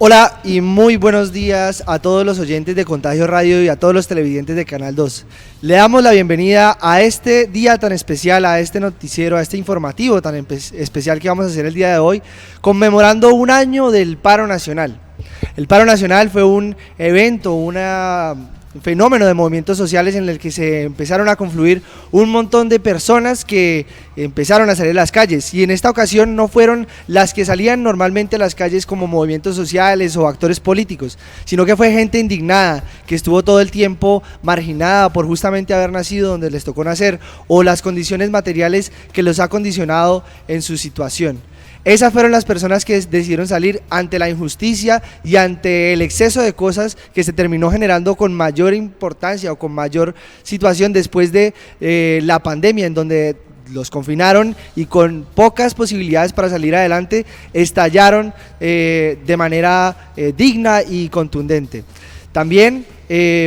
Hola y muy buenos días a todos los oyentes de Contagio Radio y a todos los televidentes de Canal 2. Le damos la bienvenida a este día tan especial, a este noticiero, a este informativo tan especial que vamos a hacer el día de hoy, conmemorando un año del paro nacional. El paro nacional fue un evento, un fenómeno de movimientos sociales en el que se empezaron a confluir un montón de personas que empezaron a salir a las calles, y en esta ocasión no fueron las que salían normalmente a las calles como movimientos sociales o actores políticos, sino que fue gente indignada, que estuvo todo el tiempo marginada por justamente haber nacido donde les tocó nacer, o las condiciones materiales que los ha condicionado en su situación. Esas fueron las personas que decidieron salir ante la injusticia y ante el exceso de cosas que se terminó generando con mayor importancia o con mayor situación después de la pandemia, en donde los confinaron y con pocas posibilidades para salir adelante estallaron de manera digna y contundente. También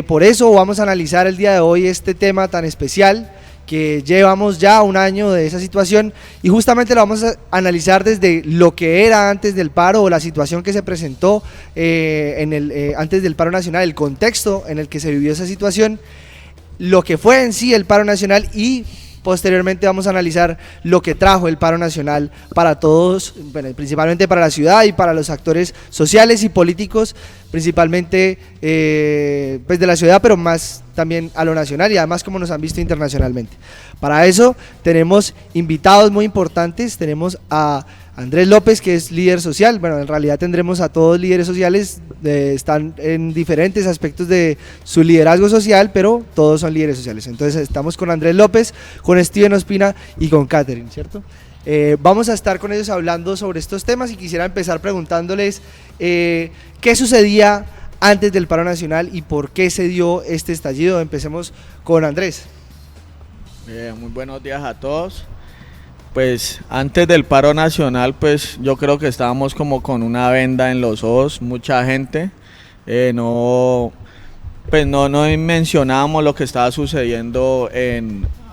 por eso vamos a analizar el día de hoy este tema tan especial, que llevamos ya un año de esa situación, y justamente lo vamos a analizar desde lo que era antes del paro o la situación que se presentó antes del paro nacional, el contexto en el que se vivió esa situación, lo que fue en sí el paro nacional, y posteriormente vamos a analizar lo que trajo el paro nacional para todos, bueno, principalmente para la ciudad y para los actores sociales y políticos, principalmente pues de la ciudad, pero más también a lo nacional y además como nos han visto internacionalmente. Para eso tenemos invitados muy importantes. Tenemos a Andrés López, que es líder social. Bueno, en realidad tendremos a todos líderes sociales, están en diferentes aspectos de su liderazgo social, pero todos son líderes sociales. Entonces estamos con Andrés López, con Steven Ospina y con Catherine, ¿cierto? Vamos a estar con ellos hablando sobre estos temas, y quisiera empezar preguntándoles qué sucedía antes del paro nacional y por qué se dio este estallido. Empecemos con Andrés. Muy buenos días a todos. Pues antes del paro nacional, pues yo creo que estábamos como con una venda en los ojos, mucha gente, no mencionábamos lo que estaba sucediendo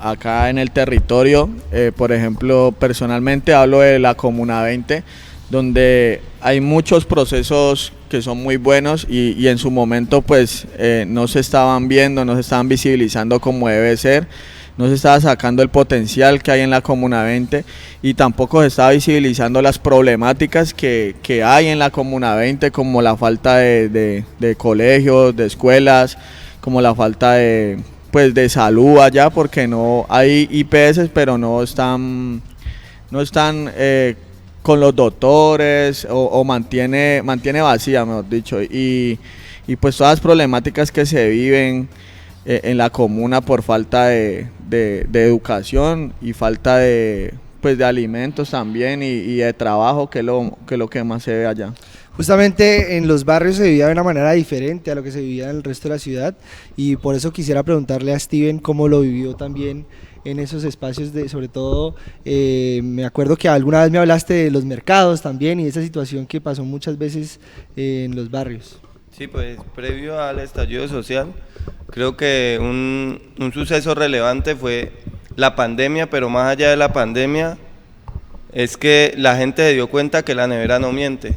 acá en el territorio. Por ejemplo, personalmente hablo de la Comuna 20, donde hay muchos procesos que son muy buenos y en su momento pues no se estaban viendo, no se estaban visibilizando como debe ser. No se estaba sacando el potencial que hay en la Comuna 20, y tampoco se estaba visibilizando las problemáticas que hay en la Comuna 20, como la falta de colegios, de escuelas, como la falta de salud allá, porque no hay IPS, pero no están con los doctores, o mantiene vacía, mejor dicho, y pues todas las problemáticas que se viven en la comuna por falta de educación y falta de alimentos también, y de trabajo, que es lo que más se ve allá. Justamente en los barrios se vivía de una manera diferente a lo que se vivía en el resto de la ciudad, y por eso quisiera preguntarle a Steven cómo lo vivió también en esos espacios, sobre todo me acuerdo que alguna vez me hablaste de los mercados también y esa situación que pasó muchas veces en los barrios. Sí, pues previo al estallido social, creo que un suceso relevante fue la pandemia, pero más allá de la pandemia es que la gente se dio cuenta que la nevera no miente,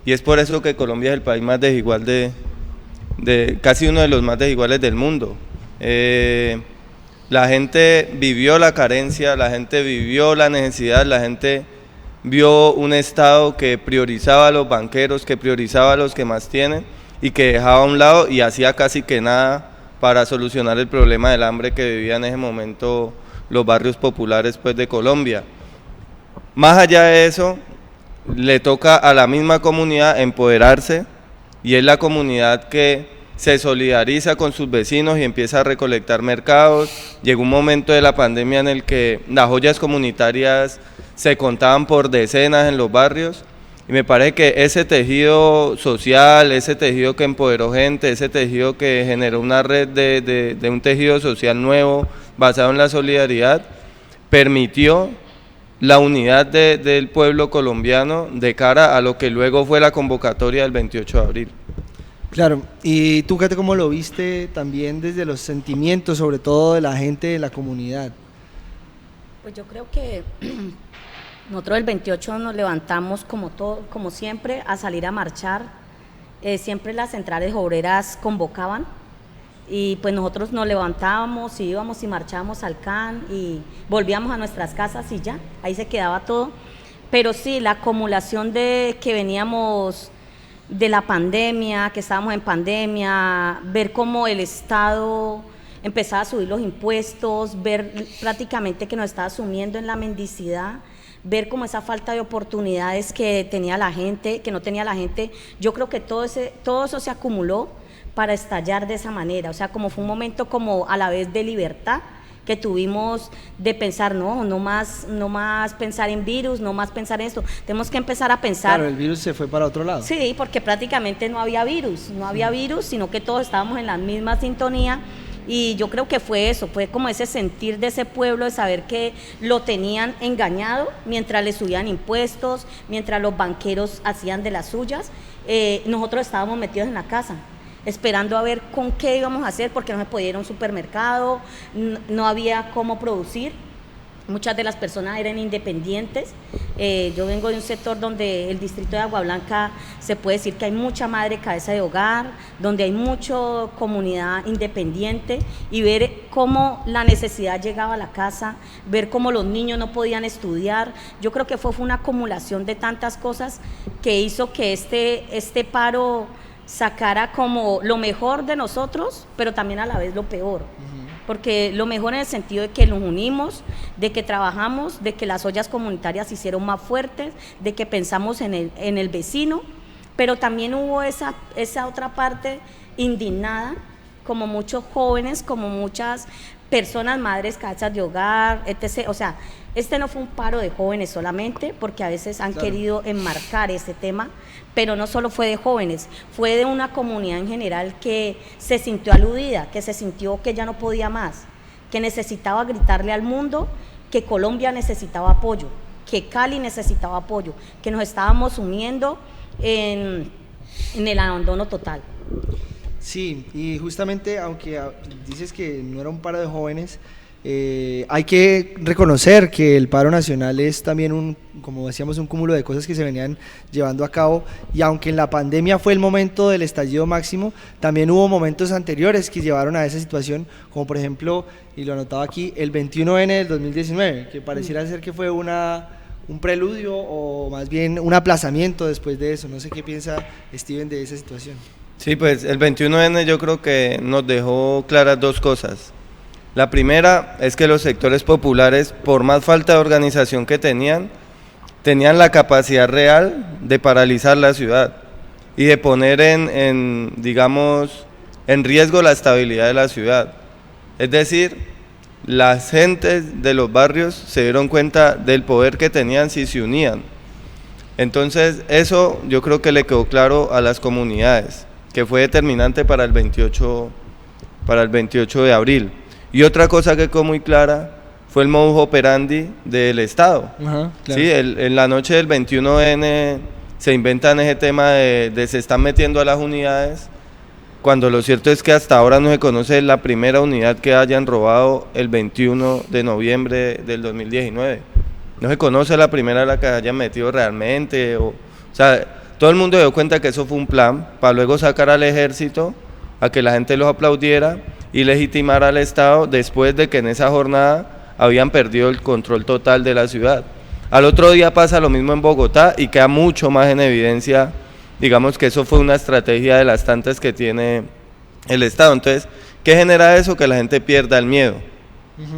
y es por eso que Colombia es el país más desigual casi uno de los más desiguales del mundo. La gente vivió la carencia, la gente vivió la necesidad, la gente vio un Estado que priorizaba a los banqueros, que priorizaba a los que más tienen, y que dejaba a un lado y hacía casi que nada para solucionar el problema del hambre que vivían en ese momento los barrios populares pues de Colombia. Más allá de eso, le toca a la misma comunidad empoderarse, y es la comunidad que se solidariza con sus vecinos y empieza a recolectar mercados. Llegó un momento de la pandemia en el que las ollas comunitarias se contaban por decenas en los barrios, y me parece que ese tejido social, ese tejido que empoderó gente, ese tejido que generó una red de un tejido social nuevo basado en la solidaridad, permitió la unidad del pueblo colombiano de cara a lo que luego fue la convocatoria del 28 de abril. Claro, y tú, Kate, ¿cómo lo viste también desde los sentimientos, sobre todo de la gente de la comunidad? Pues yo creo que nosotros el 28 nos levantamos como siempre a salir a marchar, siempre las centrales obreras convocaban y pues nosotros nos levantábamos y íbamos y marchábamos al CAN y volvíamos a nuestras casas y ya, ahí se quedaba todo. Pero sí, la acumulación de que veníamos de la pandemia, que estábamos en pandemia, ver cómo el Estado empezaba a subir los impuestos, ver prácticamente que nos estaba sumiendo en la mendicidad, ver cómo esa falta de oportunidades que tenía la gente, que no tenía la gente, yo creo que todo eso se acumuló para estallar de esa manera, o sea, como fue un momento como a la vez de libertad, que tuvimos de pensar, no más pensar en virus, no más pensar en esto, tenemos que empezar a pensar. Claro, el virus se fue para otro lado. Sí, porque prácticamente no había virus, sino que todos estábamos en la misma sintonía y yo creo que fue eso, fue como ese sentir de ese pueblo de saber que lo tenían engañado mientras le subían impuestos, mientras los banqueros hacían de las suyas, nosotros estábamos metidos en la casa, esperando a ver con qué íbamos a hacer, porque no se podía ir a un supermercado, no había cómo producir, muchas de las personas eran independientes, yo vengo de un sector donde el distrito de Agua Blanca se puede decir que hay mucha madre cabeza de hogar, donde hay mucha comunidad independiente y ver cómo la necesidad llegaba a la casa, ver cómo los niños no podían estudiar, yo creo que fue una acumulación de tantas cosas que hizo que este paro sacara como lo mejor de nosotros, pero también a la vez lo peor, porque lo mejor en el sentido de que nos unimos, de que trabajamos, de que las ollas comunitarias se hicieron más fuertes, de que pensamos en el vecino, pero también hubo esa otra parte indignada, como muchos jóvenes, como muchas personas, madres, cabezas de hogar, etc. O sea, este no fue un paro de jóvenes solamente, porque a veces han querido enmarcar este tema, pero no solo fue de jóvenes, fue de una comunidad en general que se sintió aludida, que se sintió que ya no podía más, que necesitaba gritarle al mundo que Colombia necesitaba apoyo, que Cali necesitaba apoyo, que nos estábamos sumiendo en el abandono total. Sí, y justamente, aunque dices que no era un paro de jóvenes, hay que reconocer que el paro nacional es también como decíamos, un cúmulo de cosas que se venían llevando a cabo, y aunque en la pandemia fue el momento del estallido máximo, también hubo momentos anteriores que llevaron a esa situación, como por ejemplo, y lo anotaba aquí, el 21N del 2019, que pareciera ser que fue un preludio o más bien un aplazamiento después de eso. No sé qué piensa Steven de esa situación. Sí, pues el 21N yo creo que nos dejó claras dos cosas. La primera es que los sectores populares, por más falta de organización que tenían la capacidad real de paralizar la ciudad y de poner digamos, en riesgo la estabilidad de la ciudad. Es decir, las gentes de los barrios se dieron cuenta del poder que tenían si se unían. Entonces, eso yo creo que le quedó claro a las comunidades, que fue determinante para el 28 de abril. Y otra cosa que quedó muy clara fue el modus operandi del Estado. Ajá, claro. Sí, en la noche del 21N se inventan ese tema de se están metiendo a las unidades, cuando lo cierto es que hasta ahora no se conoce la primera unidad que hayan robado el 21 de noviembre del 2019. No se conoce la primera a la que hayan metido realmente. O sea, todo el mundo dio cuenta que eso fue un plan para luego sacar al ejército, a que la gente los aplaudiera y legitimar al Estado después de que en esa jornada habían perdido el control total de la ciudad. Al otro día pasa lo mismo en Bogotá y queda mucho más en evidencia, digamos, que eso fue una estrategia de las tantas que tiene el Estado. Entonces, ¿qué genera eso? Que la gente pierda el miedo.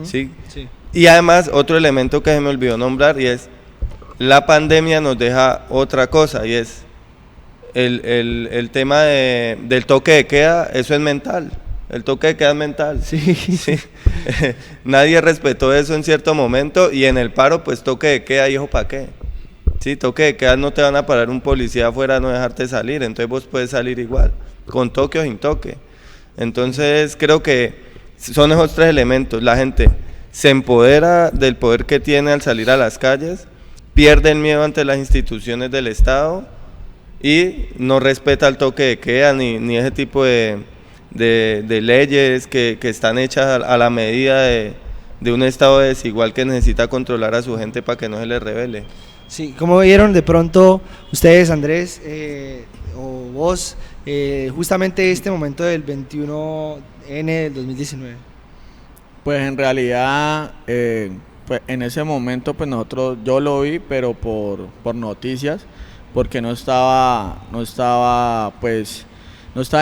¿Sí? Sí. Y además, otro elemento que se me olvidó nombrar, y es, la pandemia nos deja otra cosa, y es el tema del toque de queda. Eso es mental. El toque de queda es mental. Sí. Sí. Nadie respetó eso en cierto momento, y en el paro, pues toque de queda, hijo, ¿para qué? Sí, toque de queda, no te van a parar un policía afuera a no dejarte salir, entonces vos puedes salir igual, con toque o sin toque. Entonces creo que son esos tres elementos. La gente se empodera del poder que tiene al salir a las calles, pierde el miedo ante las instituciones del Estado y no respeta el toque de queda ni ese tipo de leyes que están hechas a la medida de un Estado desigual que necesita controlar a su gente para que no se le rebele. Sí, ¿cómo vieron de pronto ustedes, Andrés, o vos, justamente este momento del 21N del 2019? Pues en realidad, pues en ese momento pues yo lo vi, pero por noticias, porque no estaba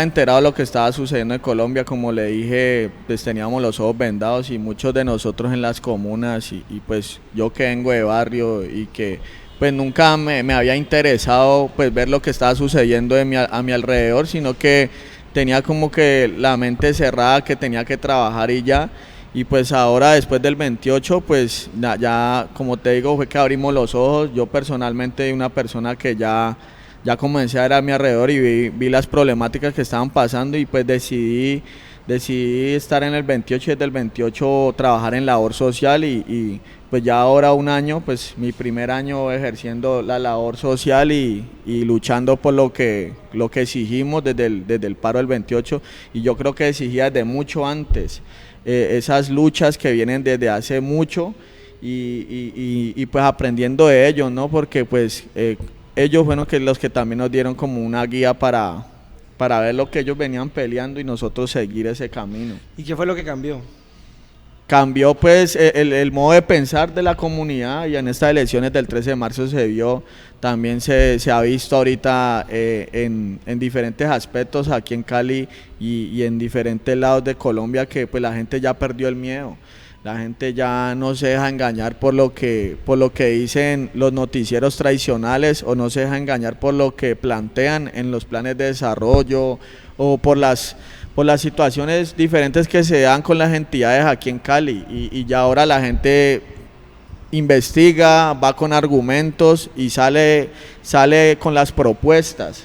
enterado de lo que estaba sucediendo en Colombia. Como le dije, pues teníamos los ojos vendados y muchos de nosotros en las comunas y pues yo que vengo de barrio y que pues nunca me había interesado pues ver lo que estaba sucediendo a mi alrededor, sino que tenía como que la mente cerrada, que tenía que trabajar y ya. Y pues ahora después del 28 pues ya como te digo fue que abrimos los ojos. Yo personalmente una persona que ya comencé a ver a mi alrededor y vi las problemáticas que estaban pasando y pues decidí estar en el 28 y desde el 28 trabajar en labor social y pues ya ahora un año, pues mi primer año ejerciendo la labor social y luchando por lo que exigimos desde el paro del 28, y yo creo que exigía desde mucho antes, esas luchas que vienen desde hace mucho y pues aprendiendo de ellos, ¿no? Porque pues ellos fueron los que también nos dieron como una guía para ver lo que ellos venían peleando y nosotros seguir ese camino. ¿Y qué fue lo que cambió? Cambió pues el modo de pensar de la comunidad, y en estas elecciones del 13 de marzo se vio, también se ha visto ahorita en diferentes aspectos aquí en Cali y en diferentes lados de Colombia, que pues la gente ya perdió el miedo. La gente ya no se deja engañar por lo que dicen los noticieros tradicionales, o no se deja engañar por lo que plantean en los planes de desarrollo, o por las situaciones diferentes que se dan con las entidades aquí en Cali, y ya ahora la gente investiga, va con argumentos y sale con las propuestas.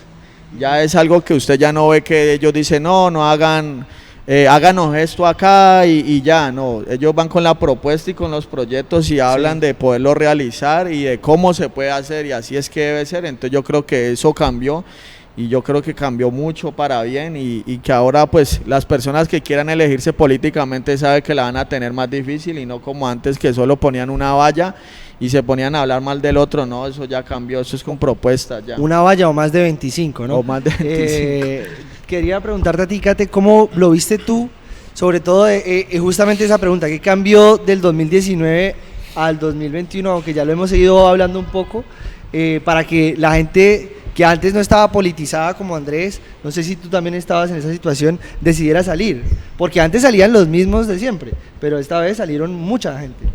Ya es algo que usted ya no ve que ellos dicen no hagan, háganos esto acá y ya, no, ellos van con la propuesta y con los proyectos y hablan de poderlo realizar y de cómo se puede hacer, y así es que debe ser. Entonces yo creo que eso cambió, y yo creo que cambió mucho para bien, y que ahora pues las personas que quieran elegirse políticamente saben que la van a tener más difícil, y no como antes que solo ponían una valla y se ponían a hablar mal del otro. No, eso ya cambió, eso es con propuestas ya. Una valla o más de 25, ¿no? O más de 25. Quería preguntarte a ti, Kate, ¿cómo lo viste tú? Sobre todo justamente esa pregunta, ¿qué cambió del 2019 al 2021? Aunque ya lo hemos seguido hablando un poco, para que la gente que antes no estaba politizada como Andrés, no sé si tú también estabas en esa situación, decidiera salir, porque antes salían los mismos de siempre, pero esta vez salieron mucha gente.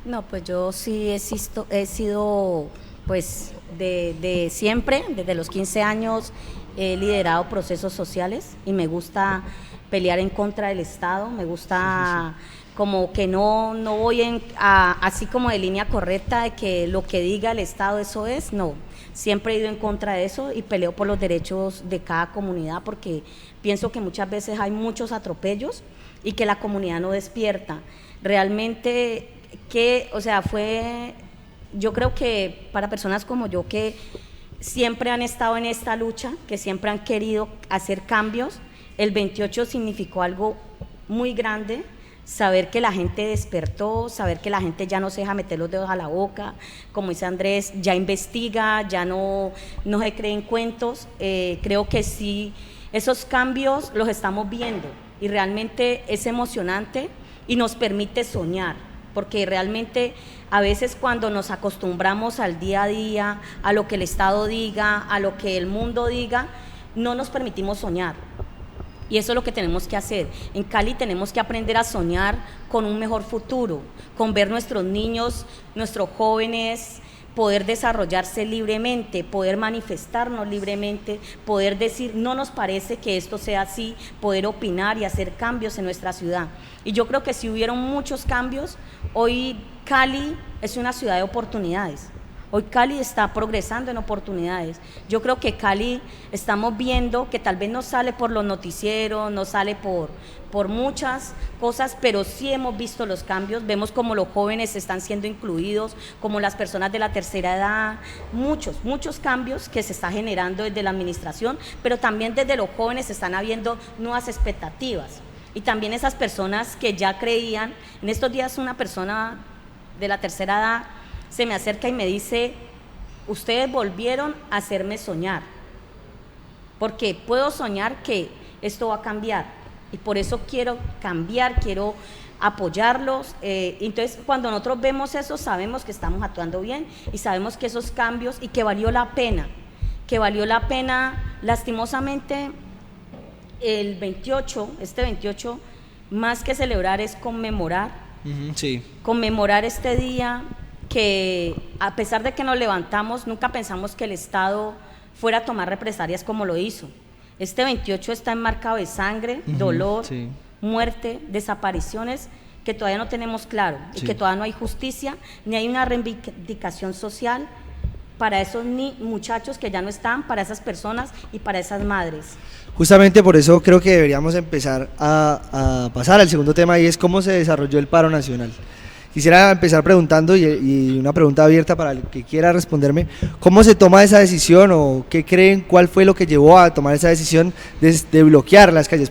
No, pues yo sí he sido pues de siempre, desde los 15 años he liderado procesos sociales y me gusta pelear en contra del Estado, me gusta como que no voy así como de línea correcta de que lo que diga el Estado eso es, no. Siempre he ido en contra de eso y peleo por los derechos de cada comunidad, porque pienso que muchas veces hay muchos atropellos y que la comunidad no despierta. Realmente, yo creo que para personas como yo que siempre han estado en esta lucha, que siempre han querido hacer cambios, el 28 significó algo muy grande. Saber que la gente despertó, saber que la gente ya no se deja meter los dedos a la boca, como dice Andrés, ya investiga, ya no se creen cuentos. Creo que sí, esos cambios los estamos viendo y realmente es emocionante y nos permite soñar, porque realmente a veces cuando nos acostumbramos al día a día, a lo que el Estado diga, a lo que el mundo diga, no nos permitimos soñar. Y eso es lo que tenemos que hacer. En Cali tenemos que aprender a soñar con un mejor futuro, con ver nuestros niños, nuestros jóvenes, poder desarrollarse libremente, poder manifestarnos libremente, poder decir, no nos parece que esto sea así, poder opinar y hacer cambios en nuestra ciudad. Y yo creo que si hubieron muchos cambios, hoy Cali es una ciudad de oportunidades. Hoy Cali está progresando en oportunidades. Yo creo que Cali estamos viendo que tal vez no sale por los noticieros, no sale por muchas cosas, pero sí hemos visto los cambios, vemos como los jóvenes están siendo incluidos, como las personas de la tercera edad, muchos cambios que se está generando desde la administración, pero también desde los jóvenes están habiendo nuevas expectativas. Y también esas personas que ya creían, en estos días una persona de la tercera edad se me acerca y me dice, ustedes volvieron a hacerme soñar, porque puedo soñar que esto va a cambiar, y por eso quiero cambiar, quiero apoyarlos. Entonces, cuando nosotros vemos eso, sabemos que estamos actuando bien y sabemos que esos cambios y que valió la pena, lastimosamente, el 28, este 28, más que celebrar es conmemorar, Sí. conmemorar este día que a pesar de que nos levantamos, nunca pensamos que el Estado fuera a tomar represalias como lo hizo. Este 28 está enmarcado de sangre, dolor, sí. muerte, desapariciones que todavía no tenemos claro y Sí. que todavía no hay justicia, ni hay una reivindicación social para esos muchachos que ya no están, para esas personas y para esas madres. Justamente por eso creo que deberíamos empezar a pasar al segundo tema, y es cómo se desarrolló el paro nacional. Quisiera empezar preguntando, y una pregunta abierta para el que quiera responderme, ¿cómo se toma esa decisión o qué creen, cuál fue lo que llevó a tomar esa decisión de bloquear las calles?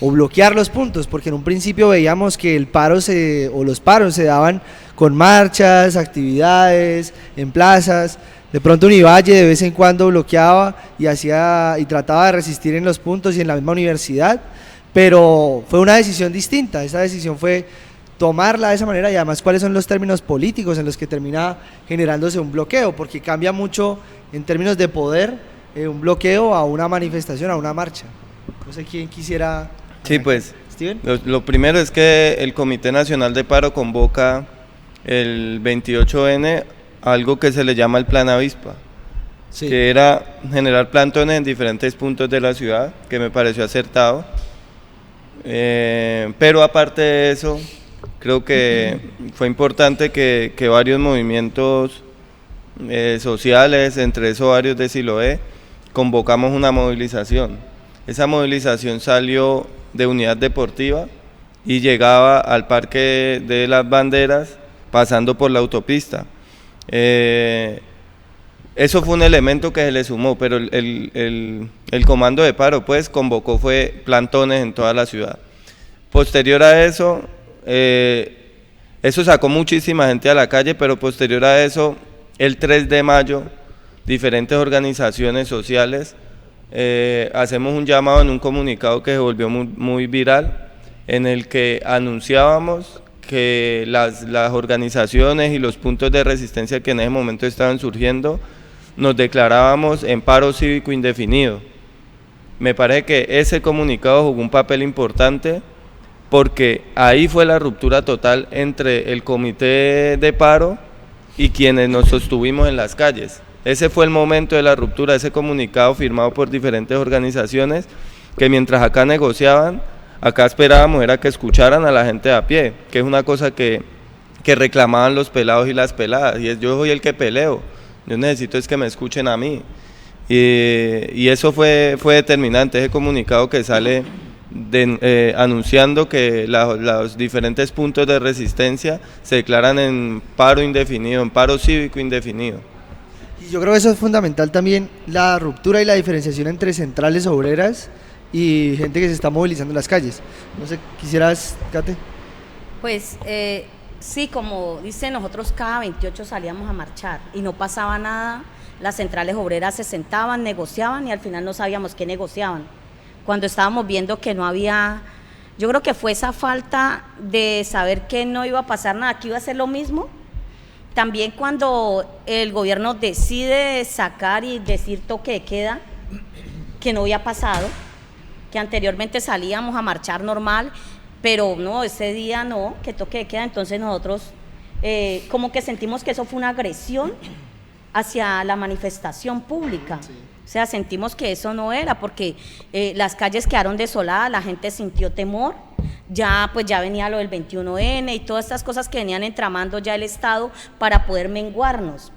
O bloquear los puntos, porque en un principio veíamos que los paros se daban con marchas, actividades, en plazas. De pronto Univalle de vez en cuando bloqueaba y trataba de resistir en los puntos y en la misma universidad, pero fue una decisión distinta. Esa decisión fue tomarla de esa manera, y además cuáles son los términos políticos en los que termina generándose un bloqueo, porque cambia mucho en términos de poder un bloqueo a una manifestación, a una marcha. No sé quién quisiera... Sí, pues ¿Steven? lo primero es que el Comité Nacional de Paro convoca el 28N algo que se le llama el Plan Avispa, Sí. que era generar plantones en diferentes puntos de la ciudad, que me pareció acertado. Pero aparte de eso, creo que fue importante que varios movimientos sociales, entre esos varios de Siloé, convocamos una movilización. Esa movilización salió de Unidad Deportiva y llegaba al Parque de las Banderas pasando por la autopista. Eso fue un elemento que se le sumó, pero el comando de paro pues convocó fue plantones en toda la ciudad. Posterior a eso, eso sacó muchísima gente a la calle, pero posterior a eso, el 3 de mayo, diferentes organizaciones sociales, hacemos un llamado en un comunicado que se volvió muy viral, en el que anunciábamos que las organizaciones y los puntos de resistencia que en ese momento estaban surgiendo, nos declarábamos en paro cívico indefinido. Me parece que ese comunicado jugó un papel importante, porque ahí fue la ruptura total entre el comité de paro y quienes nos sostuvimos en las calles. Ese fue el momento de la ruptura, ese comunicado firmado por diferentes organizaciones, que mientras acá negociaban, acá esperábamos era que escucharan a la gente de a pie, que es una cosa que reclamaban los pelados y las peladas, y es: yo soy el que peleo, yo necesito es que me escuchen a mí. Y eso fue determinante, ese comunicado que sale anunciando que los diferentes puntos de resistencia se declaran en paro indefinido, en paro cívico indefinido. Y yo creo que eso es fundamental también, la ruptura y la diferenciación entre centrales obreras y gente que se está movilizando en las calles. No sé, ¿quisieras, Kate? Pues sí, como dice, nosotros cada 28 salíamos a marchar y no pasaba nada. Las centrales obreras se sentaban, negociaban y al final no sabíamos qué negociaban. Cuando estábamos viendo que no había, yo creo que fue esa falta de saber que no iba a pasar nada, que iba a ser lo mismo. También cuando el gobierno decide sacar y decir toque de queda, que no había pasado, que anteriormente salíamos a marchar normal, pero no, ese día no, que toque de queda. Entonces nosotros como que sentimos que eso fue una agresión hacia la manifestación pública. Sí. O sea, sentimos que eso no era, porque las calles quedaron desoladas, la gente sintió temor, ya venía lo del 21N y todas estas cosas que venían entramando ya el Estado para poder menguarnos.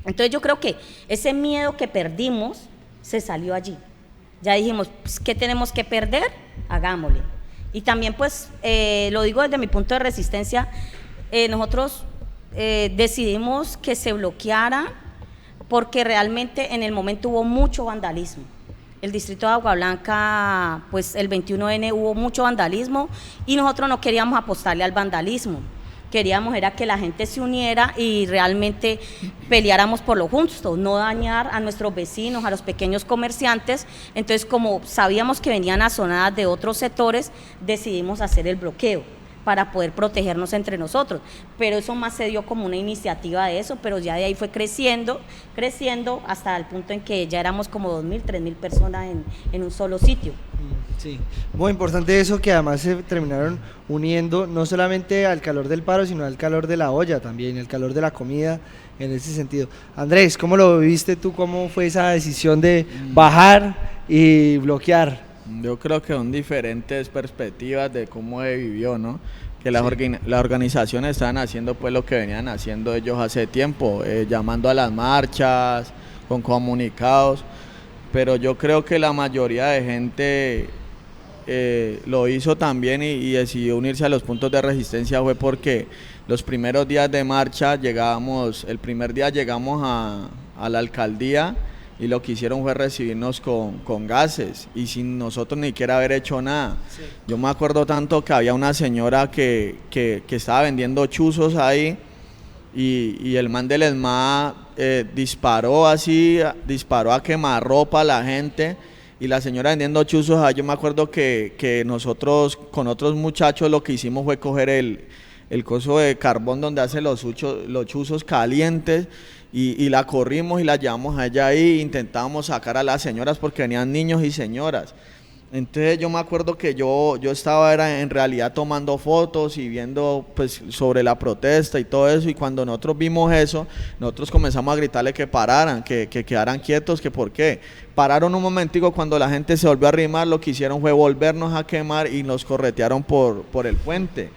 Entonces yo creo que ese miedo que perdimos se salió allí. Ya dijimos, pues, ¿qué tenemos que perder? Hagámosle. Y también pues, lo digo desde mi punto de resistencia, nosotros decidimos que se bloqueara porque realmente en el momento hubo mucho vandalismo. El distrito de Agua Blanca, pues el 21N hubo mucho vandalismo y nosotros no queríamos apostarle al vandalismo, queríamos era que la gente se uniera y realmente peleáramos por lo justo, no dañar a nuestros vecinos, a los pequeños comerciantes. Entonces, como sabíamos que venían azonadas de otros sectores, decidimos hacer el bloqueo para poder protegernos entre nosotros, pero eso más se dio como una iniciativa de eso, pero ya de ahí fue creciendo hasta el punto en que ya éramos como 2.000, 3.000 personas en un solo sitio. Sí, muy importante eso, que además se terminaron uniendo no solamente al calor del paro, sino al calor de la olla también, el calor de la comida, en ese sentido. Andrés, ¿cómo lo viste tú? ¿Cómo fue esa decisión de bajar y bloquear? Yo creo que son diferentes perspectivas de cómo se vivió, ¿no? Que las organizaciones estaban haciendo pues lo que venían haciendo ellos hace tiempo, llamando a las marchas, con comunicados, pero yo creo que la mayoría de gente lo hizo también y decidió unirse a los puntos de resistencia fue porque los primeros días de marcha el primer día llegamos a la alcaldía y lo que hicieron fue recibirnos con gases y sin nosotros ni siquiera haber hecho nada. Sí. Yo me acuerdo tanto que había una señora que estaba vendiendo chuzos ahí y el man del ESMAD disparó a quemarropa a la gente y la señora vendiendo chuzos ahí. Yo me acuerdo que nosotros con otros muchachos lo que hicimos fue coger el coso de carbón donde hace los chuzos calientes y la corrimos y la llevamos a ella ahí, intentábamos sacar a las señoras porque venían niños y señoras. Entonces yo me acuerdo que yo estaba en realidad tomando fotos y viendo pues sobre la protesta y todo eso, y cuando nosotros vimos eso, nosotros comenzamos a gritarle que pararan, que quedaran quietos, que por qué. Pararon un momentico, cuando la gente se volvió a arrimar, lo que hicieron fue volvernos a quemar y nos corretearon por el puente.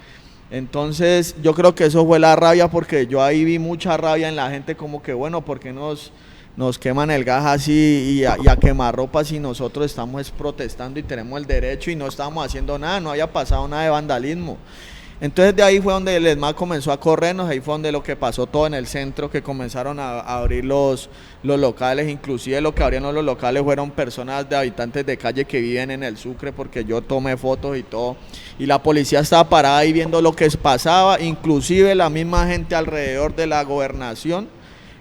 Entonces yo creo que eso fue la rabia, porque yo ahí vi mucha rabia en la gente, como que bueno, ¿por qué nos queman el gas así y a quemarropa si nosotros estamos protestando y tenemos el derecho y no estamos haciendo nada, no había pasado nada de vandalismo? Entonces de ahí fue donde el ESMAD comenzó a corrernos, ahí fue donde lo que pasó todo en el centro, que comenzaron a abrir los locales, inclusive lo que abrieron los locales fueron personas de habitantes de calle que viven en el Sucre, porque yo tomé fotos y todo, y la policía estaba parada ahí viendo lo que pasaba, inclusive la misma gente alrededor de la gobernación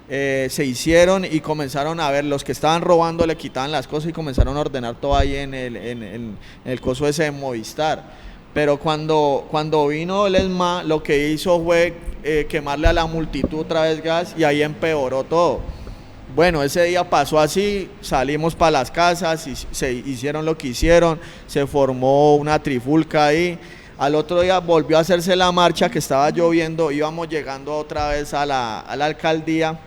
se hicieron y comenzaron a ver, los que estaban robando le quitaban las cosas y comenzaron a ordenar todo ahí en el coso ese de Movistar. Pero cuando vino el ESMAD, lo que hizo fue quemarle a la multitud otra vez gas y ahí empeoró todo. Bueno, ese día pasó así, salimos para las casas y se hicieron lo que hicieron, se formó una trifulca ahí. Al otro día volvió a hacerse la marcha, que estaba lloviendo, íbamos llegando otra vez a la alcaldía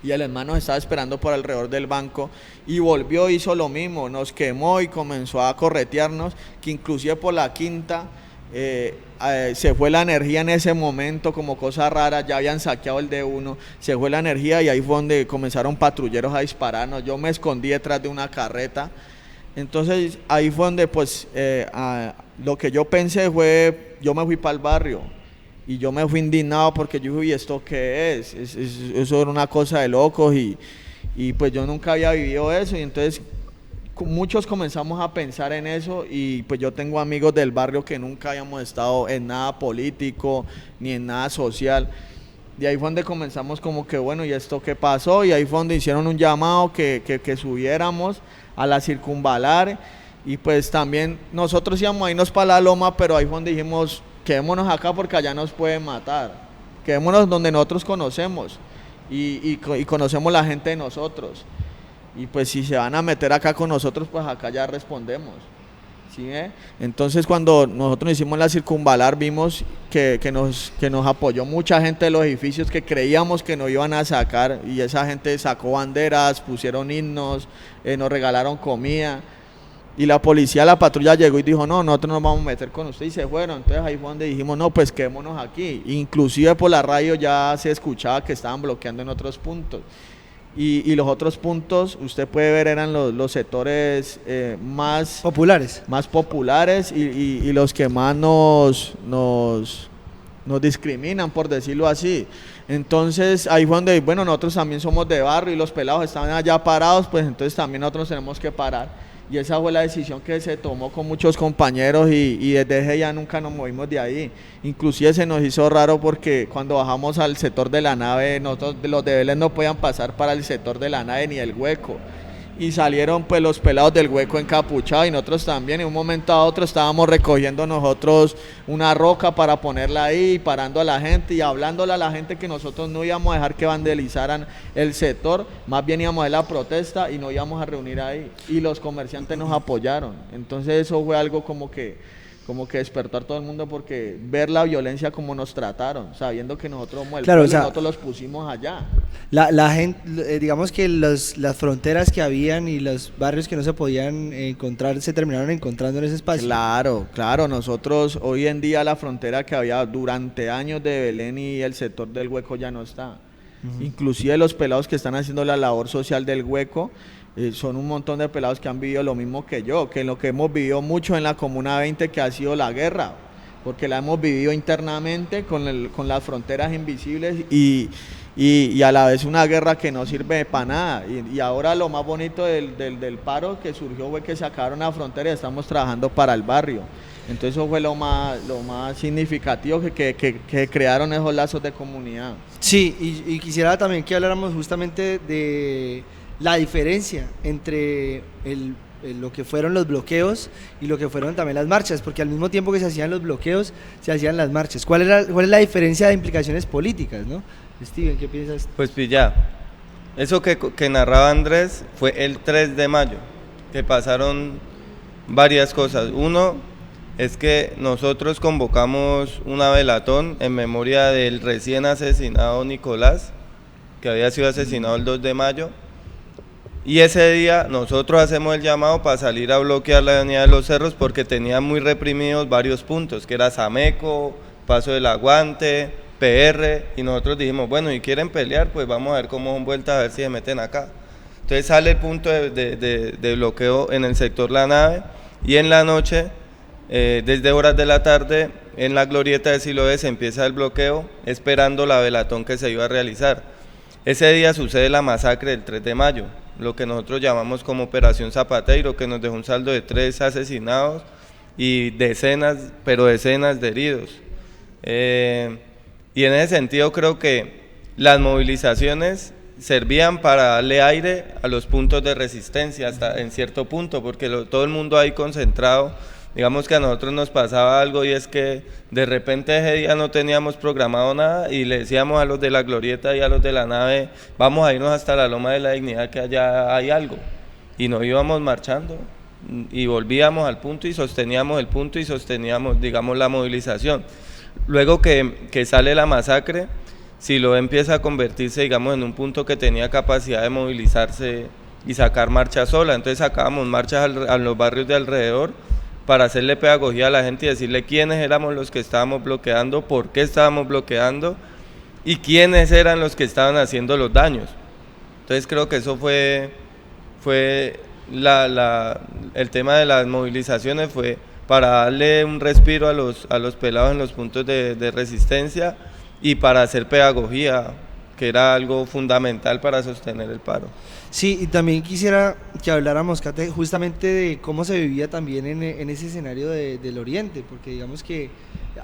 y el hermano estaba esperando por alrededor del banco y volvió, hizo lo mismo, nos quemó y comenzó a corretearnos, que inclusive por la quinta se fue la energía en ese momento, como cosa rara, ya habían saqueado el D1, se fue la energía y ahí fue donde comenzaron patrulleros a dispararnos. Yo me escondí detrás de una carreta. Entonces ahí fue donde pues lo que yo pensé fue, yo me fui para el barrio y yo me fui indignado, porque yo dije, ¿y esto qué es? Eso era una cosa de locos y pues yo nunca había vivido eso, y entonces muchos comenzamos a pensar en eso, y pues yo tengo amigos del barrio que nunca habíamos estado en nada político ni en nada social. Y ahí fue donde comenzamos como que bueno, ¿y esto qué pasó? Y ahí fue donde hicieron un llamado que subiéramos a la circunvalar, y pues también nosotros íbamos a irnos para la loma, pero ahí fue donde dijimos, quedémonos acá porque allá nos pueden matar, quedémonos donde nosotros conocemos y conocemos la gente de nosotros, y pues si se van a meter acá con nosotros, pues acá ya respondemos. ¿Sí? Entonces cuando nosotros hicimos la circunvalar, vimos que nos apoyó mucha gente de los edificios que creíamos que nos iban a sacar, y esa gente sacó banderas, pusieron himnos, nos regalaron comida, y la policía, la patrulla llegó y dijo, no, nosotros nos vamos a meter con usted, y se fueron. Entonces ahí fue donde dijimos, no, pues quedémonos aquí. Inclusive por la radio ya se escuchaba que estaban bloqueando en otros puntos. Y los otros puntos, usted puede ver, eran los sectores más populares y los que más nos discriminan, por decirlo así. Entonces ahí fue donde, bueno, nosotros también somos de barrio y los pelados estaban allá parados, pues entonces también nosotros tenemos que parar. y esa fue la decisión que se tomó con muchos compañeros y desde ese día nunca nos movimos de ahí. Inclusive se nos hizo raro porque cuando bajamos al sector de la nave, nosotros los de Vélez no podían pasar para el sector de la nave ni el hueco. Y salieron pues los pelados del hueco encapuchados y nosotros también. En un momento a otro estábamos recogiendo nosotros una roca para ponerla ahí, parando a la gente y hablándole a la gente que nosotros no íbamos a dejar que vandalizaran el sector, más bien íbamos a hacer la protesta y nos íbamos a reunir ahí. Y los comerciantes nos apoyaron. Entonces eso fue algo como que despertó a todo el mundo, porque ver la violencia como nos trataron, sabiendo que nosotros como el Claro, pueblo, o sea, nosotros los pusimos allá. La gente, digamos que las fronteras que habían y los barrios que no se podían encontrar se terminaron encontrando en ese espacio. Claro, nosotros hoy en día la frontera que había durante años de Belén y el sector del hueco ya no está. Inclusive los pelados que están haciendo la labor social del hueco, son un montón de pelados que han vivido lo mismo que yo, que lo que hemos vivido mucho en la Comuna 20, que ha sido la guerra, porque la hemos vivido internamente con las fronteras invisibles y a la vez una guerra que no sirve para nada. Y ahora lo más bonito del paro que surgió fue que sacaron la frontera y estamos trabajando para el barrio. Entonces eso fue lo más significativo, que crearon esos lazos de comunidad. Sí, y quisiera también que habláramos justamente de la diferencia entre lo que fueron los bloqueos y lo que fueron también las marchas, porque al mismo tiempo que se hacían los bloqueos, se hacían las marchas. ¿Cuál es la diferencia de implicaciones políticas, no? Steven, ¿qué piensas? Pues pilla, eso que narraba Andrés fue el 3 de mayo, que pasaron varias cosas. Uno es que nosotros convocamos una velatón en memoria del recién asesinado Nicolás, que había sido asesinado el 2 de mayo, y ese día nosotros hacemos el llamado para salir a bloquear la avenida de los Cerros, porque tenía muy reprimidos varios puntos, que era Sameco, Paso del Aguante, PR, y nosotros dijimos, bueno, y quieren pelear, pues vamos a ver cómo son vueltas, a ver si se meten acá. Entonces sale el punto de bloqueo en el sector La Nave, y en la noche, desde horas de la tarde, en la glorieta de Siloé se empieza el bloqueo, esperando la velatón que se iba a realizar. Ese día sucede la masacre del 3 de mayo, lo que nosotros llamamos como Operación Zapateiro, que nos dejó un saldo de 3 asesinados y decenas de heridos. Y en ese sentido creo que las movilizaciones servían para darle aire a los puntos de resistencia hasta en cierto punto, porque todo el mundo ahí concentrado. Digamos que a nosotros nos pasaba algo, y es que de repente ese día no teníamos programado nada y le decíamos a los de la glorieta y a los de la nave, vamos a irnos hasta la Loma de la Dignidad, que allá hay algo, y nos íbamos marchando y volvíamos al punto y sosteníamos el punto y sosteníamos, digamos, la movilización. Luego que sale la masacre, Siloé empieza a convertirse, digamos, en un punto que tenía capacidad de movilizarse y sacar marchas sola. Entonces sacábamos marchas a los barrios de alrededor para hacerle pedagogía a la gente y decirle quiénes éramos los que estábamos bloqueando, por qué estábamos bloqueando y quiénes eran los que estaban haciendo los daños. Entonces creo que eso fue el tema de las movilizaciones, fue para darle un respiro a los pelados en los puntos de resistencia y para hacer pedagogía, que era algo fundamental para sostener el paro. Sí, y también quisiera que habláramos, Kate, justamente de cómo se vivía también en ese escenario del Oriente, porque digamos que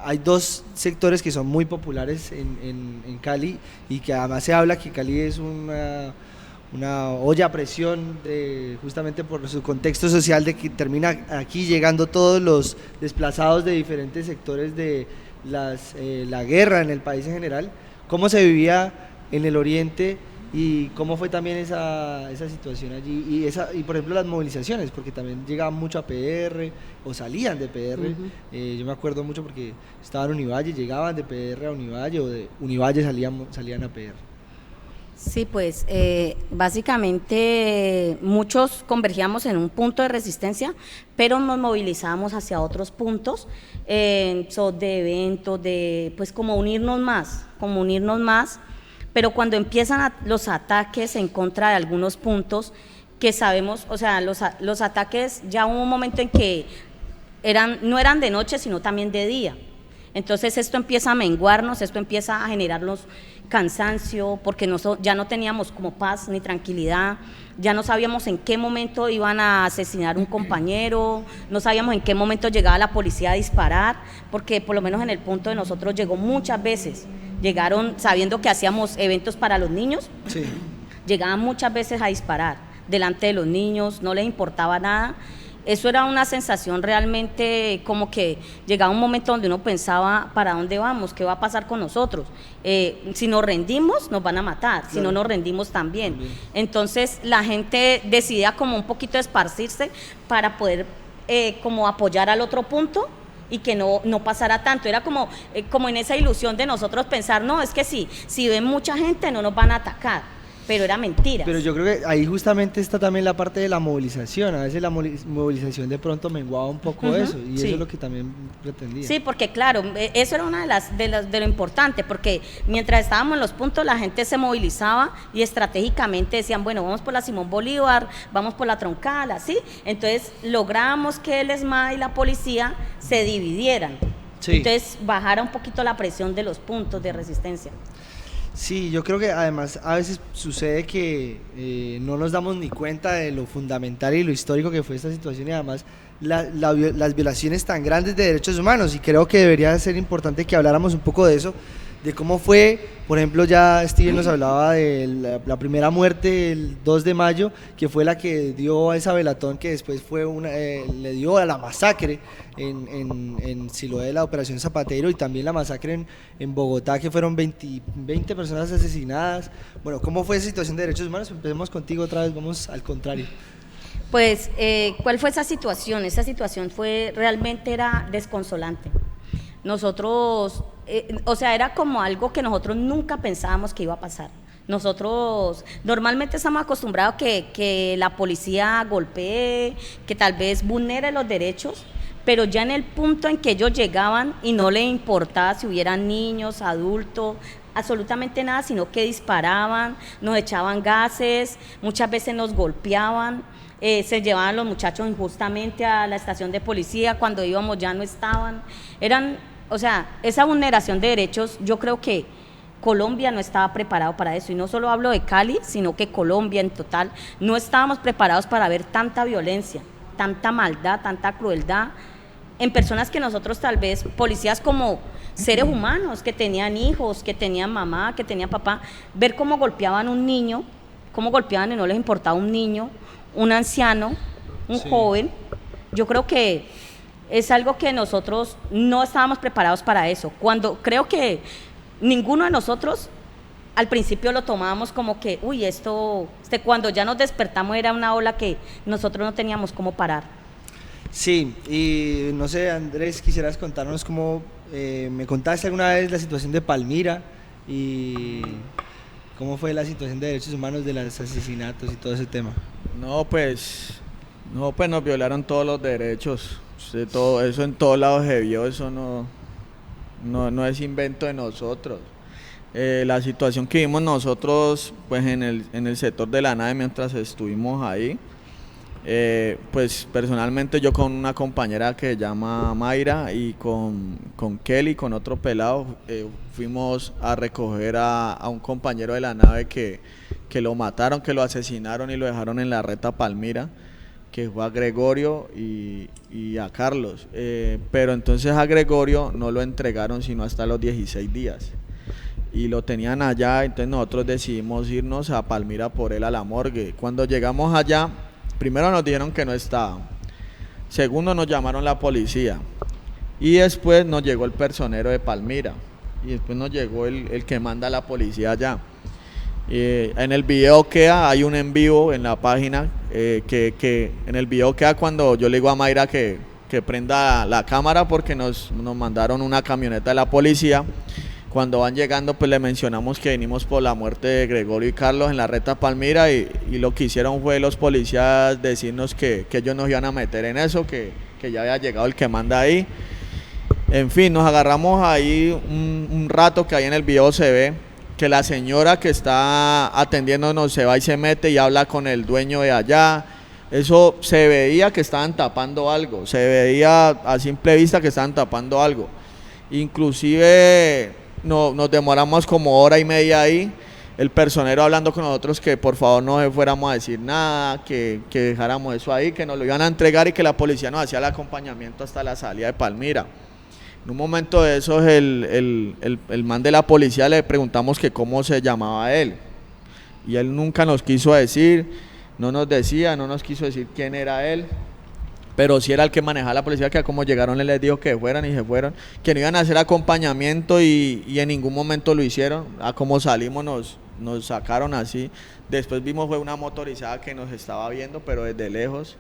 hay dos sectores que son muy populares en Cali, y que además se habla que Cali es una olla a presión, justamente por su contexto social, de que termina aquí llegando todos los desplazados de diferentes sectores de la guerra en el país en general. ¿Cómo se vivía en el Oriente y cómo fue también esa situación allí? Y por ejemplo las movilizaciones, porque también llegaban mucho a PR o salían de PR. Yo me acuerdo mucho porque estaba en Univalle, llegaban de PR a Univalle, o de Univalle salían a PR. Sí, pues básicamente muchos convergíamos en un punto de resistencia, pero nos movilizábamos hacia otros puntos, de eventos, pues como unirnos más, pero cuando empiezan los ataques en contra de algunos puntos que sabemos, o sea, los ataques, ya hubo un momento en que no eran de noche, sino también de día. Entonces esto empieza a menguarnos, esto empieza a generarnos cansancio, porque ya no teníamos como paz ni tranquilidad. ya no sabíamos en qué momento iban a asesinar un compañero, no sabíamos en qué momento llegaba la policía a disparar, porque por lo menos en el punto de nosotros llegó muchas veces, llegaron sabiendo que hacíamos eventos para los niños, Sí. llegaban muchas veces a disparar delante de los niños, no les importaba nada. Eso era una sensación realmente como que llegaba un momento donde uno pensaba, ¿para dónde vamos? ¿Qué va a pasar con nosotros? Si nos rendimos, nos van a matar, si no nos rendimos también. Entonces la gente decidía como un poquito esparcirse para poder como apoyar al otro punto y que no pasara tanto. Era como en esa ilusión de nosotros pensar, no, es que si ven mucha gente no nos van a atacar. Pero era mentira. Pero yo creo que ahí justamente está también la parte de la movilización. A veces la movilización de pronto menguaba un poco eso, y sí. eso es lo que también pretendía. Sí, porque claro, eso era una de lo importante, porque mientras estábamos en los puntos la gente se movilizaba y estratégicamente decían, bueno, vamos por la Simón Bolívar, vamos por la Troncal, así. Entonces logramos que el ESMAD y la policía se dividieran. Sí. Entonces bajara un poquito la presión de los puntos de resistencia. Sí, yo creo que además a veces sucede que no nos damos ni cuenta de lo fundamental y lo histórico que fue esta situación, y además las violaciones tan grandes de derechos humanos, y creo que debería ser importante que habláramos un poco de eso, de cómo fue. Por ejemplo, ya Steven nos hablaba de la primera muerte el 2 de mayo, que fue la que dio a esa velatón, que después fue le dio a la masacre en Siloé, la operación Zapatero, y también la masacre en Bogotá, que fueron 20 personas asesinadas. Bueno, ¿cómo fue esa situación de derechos humanos? Empecemos contigo otra vez, vamos al contrario. Pues, ¿cuál fue esa situación? Esa situación realmente era desconsolante. Nosotros, o sea, era como algo que nosotros nunca pensábamos que iba a pasar. Nosotros normalmente estamos acostumbrados que la policía golpee, que tal vez vulnere los derechos, pero ya en el punto en que ellos llegaban y no les importaba si hubieran niños, adultos, absolutamente nada, sino que disparaban, nos echaban gases, muchas veces nos golpeaban. Se llevaban los muchachos injustamente a la estación de policía, cuando íbamos ya no estaban. O sea, esa vulneración de derechos, yo creo que Colombia no estaba preparado para eso, y no solo hablo de Cali, sino que Colombia en total, no estábamos preparados para ver tanta violencia, tanta maldad, tanta crueldad en personas que nosotros tal vez, policías como seres humanos, que tenían hijos, que tenían mamá, que tenían papá, ver cómo golpeaban a un niño, cómo golpeaban y no les importaba un niño, un anciano, un joven. Yo creo que es algo que nosotros no estábamos preparados para eso. Creo que ninguno de nosotros al principio lo tomábamos como que, uy, cuando ya nos despertamos era una ola que nosotros no teníamos cómo parar. Sí, y no sé, Andrés, quisieras contarnos cómo me contaste alguna vez la situación de Palmira y cómo fue la situación de derechos humanos, de los asesinatos y todo ese tema. No, pues nos violaron todos los derechos. Todo eso en todos lados se vio, eso no es invento de nosotros. La situación que vimos nosotros, pues en el sector de la nave mientras estuvimos ahí, pues personalmente yo con una compañera que se llama Mayra y con Kelly, con otro pelado, fuimos a recoger a un compañero de la nave que lo mataron, que lo asesinaron y lo dejaron en la Reta Palmira, que fue a Gregorio y a Carlos, pero entonces a Gregorio no lo entregaron sino hasta los 16 días y lo tenían allá. Entonces nosotros decidimos irnos a Palmira por él a la morgue. Cuando llegamos allá, primero nos dijeron que no estaba, segundo nos llamaron la policía y después nos llegó el personero de Palmira y después nos llegó el que manda a la policía allá. En el video hay un en vivo en la página, que en el video cuando yo le digo a Mayra que prenda la cámara porque nos mandaron una camioneta de la policía. Cuando van llegando, pues le mencionamos que venimos por la muerte de Gregorio y Carlos en la Reta Palmira, y lo que hicieron fue los policías decirnos que ellos nos iban a meter en eso, que ya había llegado el que manda ahí. En fin, nos agarramos ahí un rato, que ahí en el video se ve que la señora que está atendiéndonos se va y se mete y habla con el dueño de allá. Eso se veía que estaban tapando algo, se veía a simple vista que estaban tapando algo. Inclusive nos demoramos como hora y media ahí, el personero hablando con nosotros que por favor no fuéramos a decir nada, que dejáramos eso ahí, que nos lo iban a entregar y que la policía nos hacía el acompañamiento hasta la salida de Palmira. En un momento de esos el man de la policía le preguntamos que cómo se llamaba él y él nunca nos quiso decir, no nos quiso decir quién era él, pero sí era el que manejaba la policía, que como llegaron él les dijo que fueran y se fueron, que no iban a hacer acompañamiento y en ningún momento lo hicieron. A como salimos nos sacaron así, después vimos fue una motorizada que nos estaba viendo pero desde lejos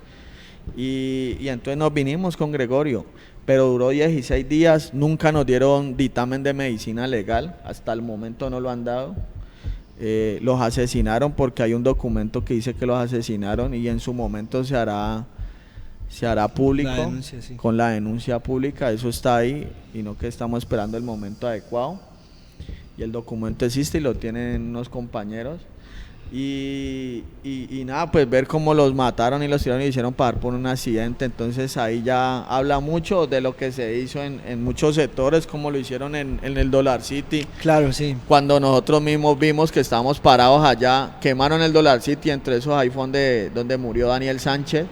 y entonces nos vinimos con Gregorio, pero duró 16 días, nunca nos dieron dictamen de medicina legal, hasta el momento no lo han dado. Los asesinaron porque hay un documento que dice que los asesinaron y en su momento se hará público la denuncia, sí. Con la denuncia pública, eso está ahí y no que estamos esperando el momento adecuado y el documento existe y lo tienen unos compañeros y nada, pues ver cómo los mataron y los tiraron y hicieron pagar por un accidente, entonces ahí ya habla mucho de lo que se hizo en muchos sectores, como lo hicieron en el Dollar City. Claro, sí. Cuando nosotros mismos vimos que estábamos parados allá, quemaron el Dollar City, entre esos ahí fue donde murió Daniel Sánchez.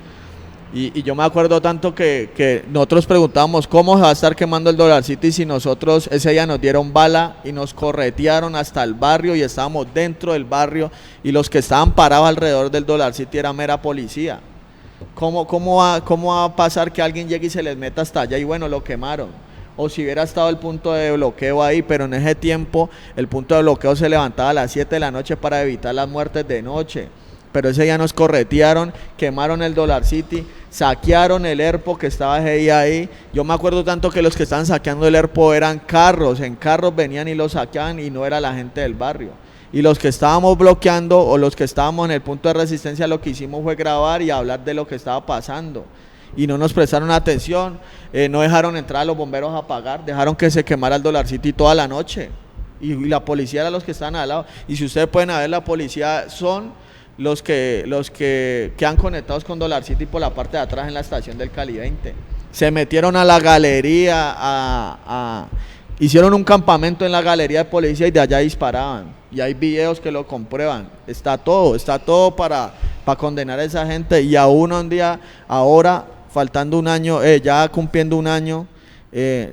Y yo me acuerdo tanto que nosotros preguntábamos cómo se va a estar quemando el Dollar City si nosotros ese día nos dieron bala y nos corretearon hasta el barrio y estábamos dentro del barrio y los que estaban parados alrededor del Dollar City era mera policía. ¿Cómo va a pasar que alguien llegue y se les meta hasta allá y bueno, lo quemaron? O si hubiera estado el punto de bloqueo ahí, pero en ese tiempo el punto de bloqueo se levantaba a las 7 de la noche para evitar las muertes de noche. Pero ese día nos corretearon, quemaron el Dollar City, saquearon el ERPO que estaba ese día ahí. Yo me acuerdo tanto que los que estaban saqueando el ERPO eran carros, en carros venían y los saqueaban y no era la gente del barrio. Y los que estábamos bloqueando o los que estábamos en el punto de resistencia lo que hicimos fue grabar y hablar de lo que estaba pasando. Y no nos prestaron atención, no dejaron entrar a los bomberos a pagar, dejaron que se quemara el Dollar City toda la noche. Y la policía era los que estaban al lado. Y si ustedes pueden ver, la policía son los que quedan conectados con Dollar City por la parte de atrás en la estación del Cali 20. Se metieron a la galería, hicieron un campamento en la galería de policía y de allá disparaban. Y hay videos que lo comprueban. Está todo para condenar a esa gente. Y aún un día, ahora, faltando un año, ya cumpliendo un año,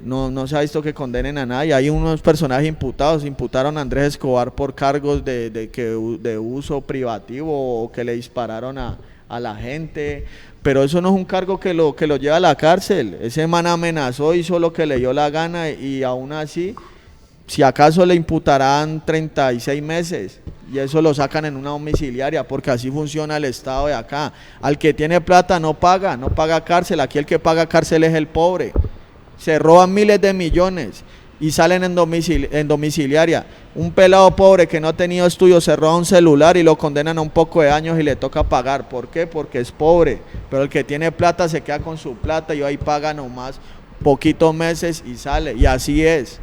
no se ha visto que condenen a nadie. Hay unos personajes imputaron a Andrés Escobar por cargos de uso privativo o que le dispararon a la gente, pero eso no es un cargo que lo lleva a la cárcel. Ese man amenazó, hizo lo que le dio la gana y aún así, si acaso le imputarán 36 meses y eso lo sacan en una domiciliaria porque así funciona el Estado de acá. Al que tiene plata no paga cárcel, aquí el que paga cárcel es el pobre. Se roban miles de millones y salen en domiciliaria. Un pelado pobre que no ha tenido estudios se roba un celular y lo condenan a un poco de años y le toca pagar. ¿Por qué? Porque es pobre. Pero el que tiene plata se queda con su plata y ahí paga nomás poquitos meses y sale. Y así es.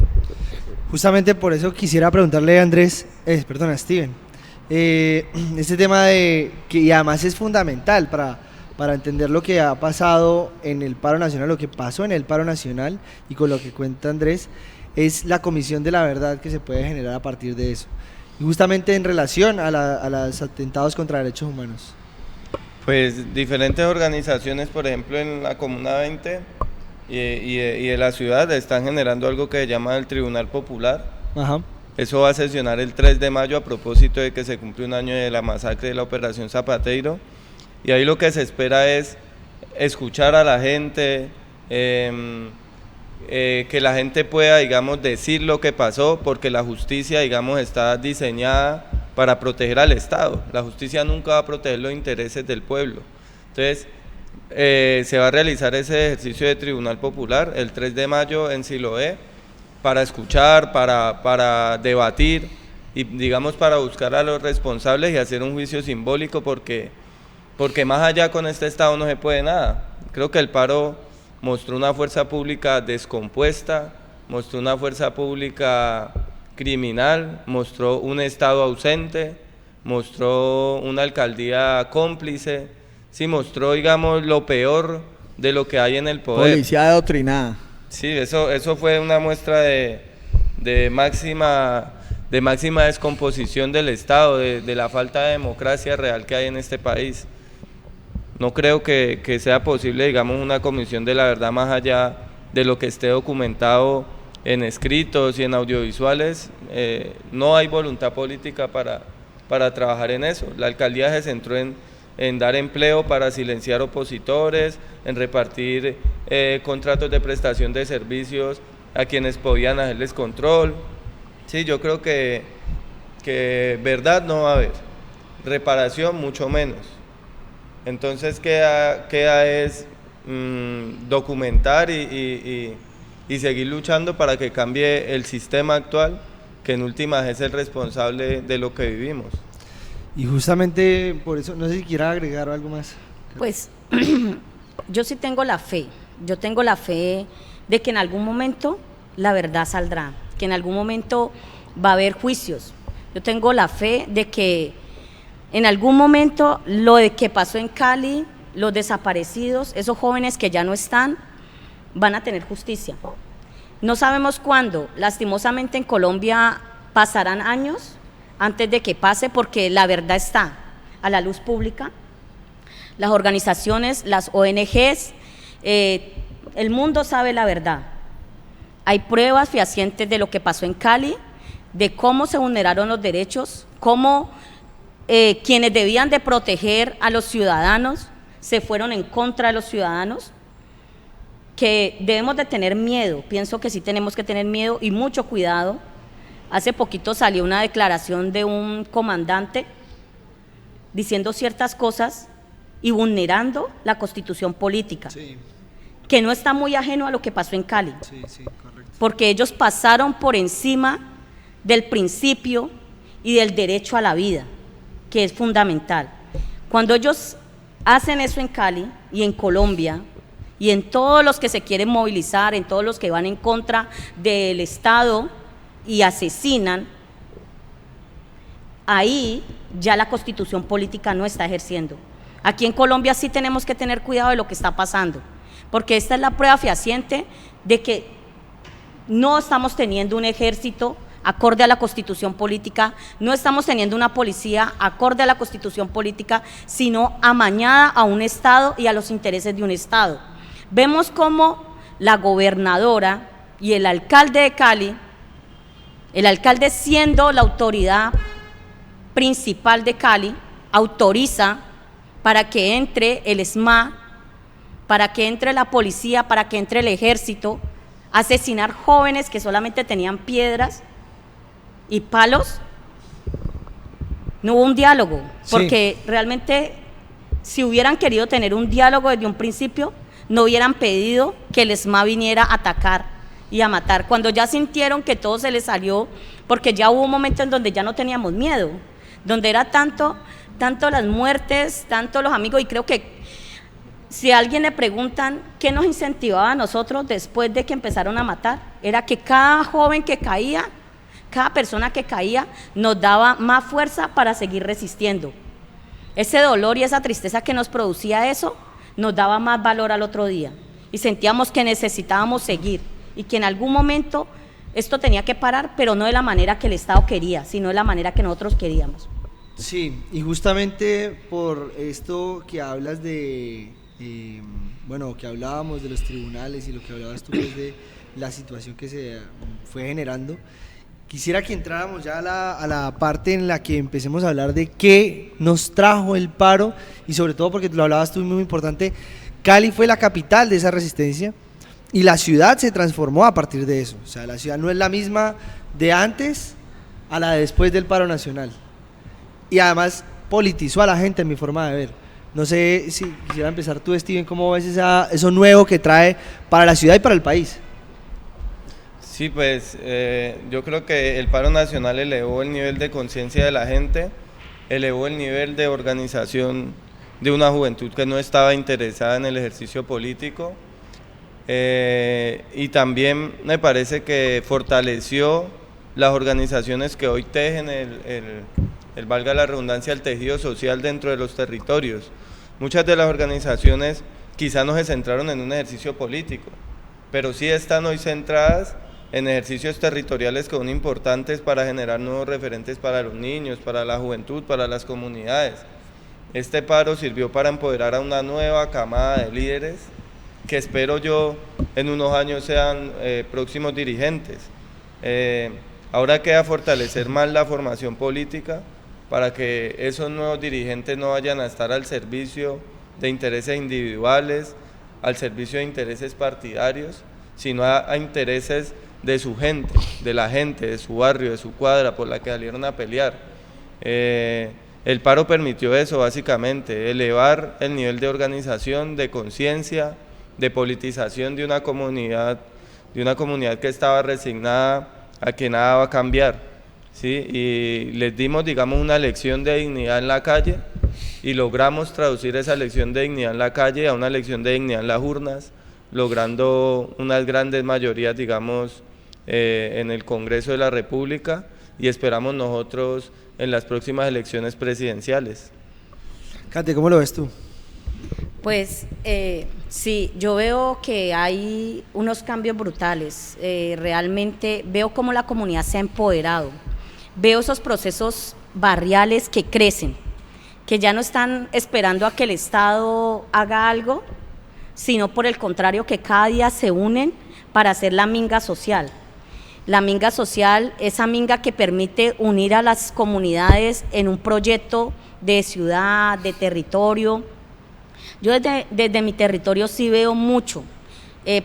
Justamente por eso quisiera preguntarle a a Steven, este tema que y además es fundamental para entender lo que ha pasado en el paro nacional, lo que pasó en el paro nacional y con lo que cuenta Andrés, es la comisión de la verdad que se puede generar a partir de eso. Y justamente en relación a los atentados contra derechos humanos. Pues diferentes organizaciones, por ejemplo en la Comuna 20 y de la ciudad, están generando algo que se llama el Tribunal Popular. Ajá. Eso va a sesionar el 3 de mayo a propósito de que se cumple un año de la masacre de la Operación Zapateiro. Y ahí lo que se espera es escuchar a la gente, que la gente pueda, digamos, decir lo que pasó, porque la justicia, digamos, está diseñada para proteger al Estado. La justicia nunca va a proteger los intereses del pueblo. Entonces, se va a realizar ese ejercicio de Tribunal Popular el 3 de mayo en Siloé para escuchar, para debatir y, digamos, para buscar a los responsables y hacer un juicio simbólico porque más allá con este Estado no se puede nada. Creo que el paro mostró una fuerza pública descompuesta, mostró una fuerza pública criminal, mostró un Estado ausente, mostró una alcaldía cómplice, sí, mostró, digamos, lo peor de lo que hay en el poder. Policía adoctrinada. Sí, eso fue una muestra de máxima de máxima descomposición del Estado, de la falta de democracia real que hay en este país. No creo que sea posible, digamos, una comisión de la verdad más allá de lo que esté documentado en escritos y en audiovisuales. No hay voluntad política para trabajar en eso. La alcaldía se centró en dar empleo para silenciar opositores, en repartir contratos de prestación de servicios a quienes podían hacerles control. Sí, yo creo que verdad no va a haber, reparación mucho menos. Entonces queda es documentar y seguir luchando para que cambie el sistema actual, que en últimas es el responsable de lo que vivimos. Y justamente por eso, no sé si quiera agregar algo más. Pues yo sí tengo la fe, yo tengo la fe de que en algún momento la verdad saldrá, que en algún momento va a haber juicios. Yo tengo la fe de que en algún momento lo de que pasó en Cali, los desaparecidos, esos jóvenes que ya no están, van a tener justicia. No sabemos cuándo, lastimosamente en Colombia pasarán años antes de que pase, porque la verdad está a la luz pública. Las organizaciones, las ONGs, el mundo sabe la verdad. Hay pruebas fehacientes de lo que pasó en Cali, de cómo se vulneraron los derechos, cómo quienes debían de proteger a los ciudadanos se fueron en contra de los ciudadanos, que debemos de tener miedo. Pienso que sí tenemos que tener miedo y mucho cuidado. Hace poquito salió una declaración de un comandante diciendo ciertas cosas y vulnerando la Constitución política, sí, que no está muy ajeno a lo que pasó en Cali, sí, correcto, porque ellos pasaron por encima del principio y del derecho a la vida, que es fundamental. Cuando ellos hacen eso en Cali y en Colombia, y en todos los que se quieren movilizar, en todos los que van en contra del Estado y asesinan, ahí ya la Constitución política no está ejerciendo. Aquí en Colombia sí tenemos que tener cuidado de lo que está pasando, porque esta es la prueba fehaciente de que no estamos teniendo un ejército acorde a la Constitución política, no estamos teniendo una policía acorde a la Constitución política, sino amañada a un Estado y a los intereses de un Estado. Vemos cómo la gobernadora y el alcalde de Cali, el alcalde siendo la autoridad principal de Cali, autoriza para que entre el ESMAD, para que entre la policía, para que entre el ejército, a asesinar jóvenes que solamente tenían piedras y palos. No hubo un diálogo, porque sí, realmente si hubieran querido tener un diálogo desde un principio, no hubieran pedido que el ESMAD viniera a atacar y a matar, cuando ya sintieron que todo se les salió, porque ya hubo un momento en donde ya no teníamos miedo, donde era tanto las muertes, tanto los amigos, y creo que si a alguien le preguntan qué nos incentivaba a nosotros después de que empezaron a matar, era que cada joven que caía, cada persona que caía, nos daba más fuerza para seguir resistiendo. Ese dolor y esa tristeza que nos producía eso, nos daba más valor al otro día, y sentíamos que necesitábamos seguir, y que en algún momento esto tenía que parar, pero no de la manera que el Estado quería, sino de la manera que nosotros queríamos. Sí, y justamente por esto que hablas de, bueno, que hablábamos de los tribunales y lo que hablabas tú pues, de la situación que se fue generando, quisiera que entráramos ya a la parte en la que empecemos a hablar de qué nos trajo el paro, y sobre todo porque lo hablabas tú, muy importante, Cali fue la capital de esa resistencia y la ciudad se transformó a partir de eso. O sea, la ciudad no es la misma de antes a la de después del paro nacional, y además politizó a la gente, en mi forma de ver. No sé si quisiera empezar tú, Steven, ¿cómo ves eso nuevo que trae para la ciudad y para el país? Sí, pues yo creo que el paro nacional elevó el nivel de conciencia de la gente, elevó el nivel de organización de una juventud que no estaba interesada en el ejercicio político, y también me parece que fortaleció las organizaciones que hoy tejen valga la redundancia, el tejido social dentro de los territorios. Muchas de las organizaciones quizás no se centraron en un ejercicio político, pero sí están hoy centradas en ejercicios territoriales que son importantes para generar nuevos referentes para los niños, para la juventud, para las comunidades. Este paro sirvió para empoderar a una nueva camada de líderes que espero yo en unos años sean próximos dirigentes. Ahora queda fortalecer más la formación política para que esos nuevos dirigentes no vayan a estar al servicio de intereses individuales, al servicio de intereses partidarios, sino a intereses de su gente, de la gente, de su barrio, de su cuadra por la que salieron a pelear. El paro permitió eso básicamente, elevar el nivel de organización, de conciencia, de politización de una comunidad que estaba resignada a que nada va a cambiar, ¿sí? Y les dimos, digamos, una lección de dignidad en la calle y logramos traducir esa lección de dignidad en la calle a una lección de dignidad en las urnas, logrando unas grandes mayorías, digamos, en el Congreso de la República, y esperamos nosotros en las próximas elecciones presidenciales. Kate, ¿cómo lo ves tú? Pues sí, yo veo que hay unos cambios brutales, realmente veo cómo la comunidad se ha empoderado, veo esos procesos barriales que crecen, que ya no están esperando a que el Estado haga algo, sino por el contrario, que cada día se unen para hacer la minga social. La minga social, esa minga que permite unir a las comunidades en un proyecto de ciudad, de territorio. Yo desde mi territorio sí veo mucho,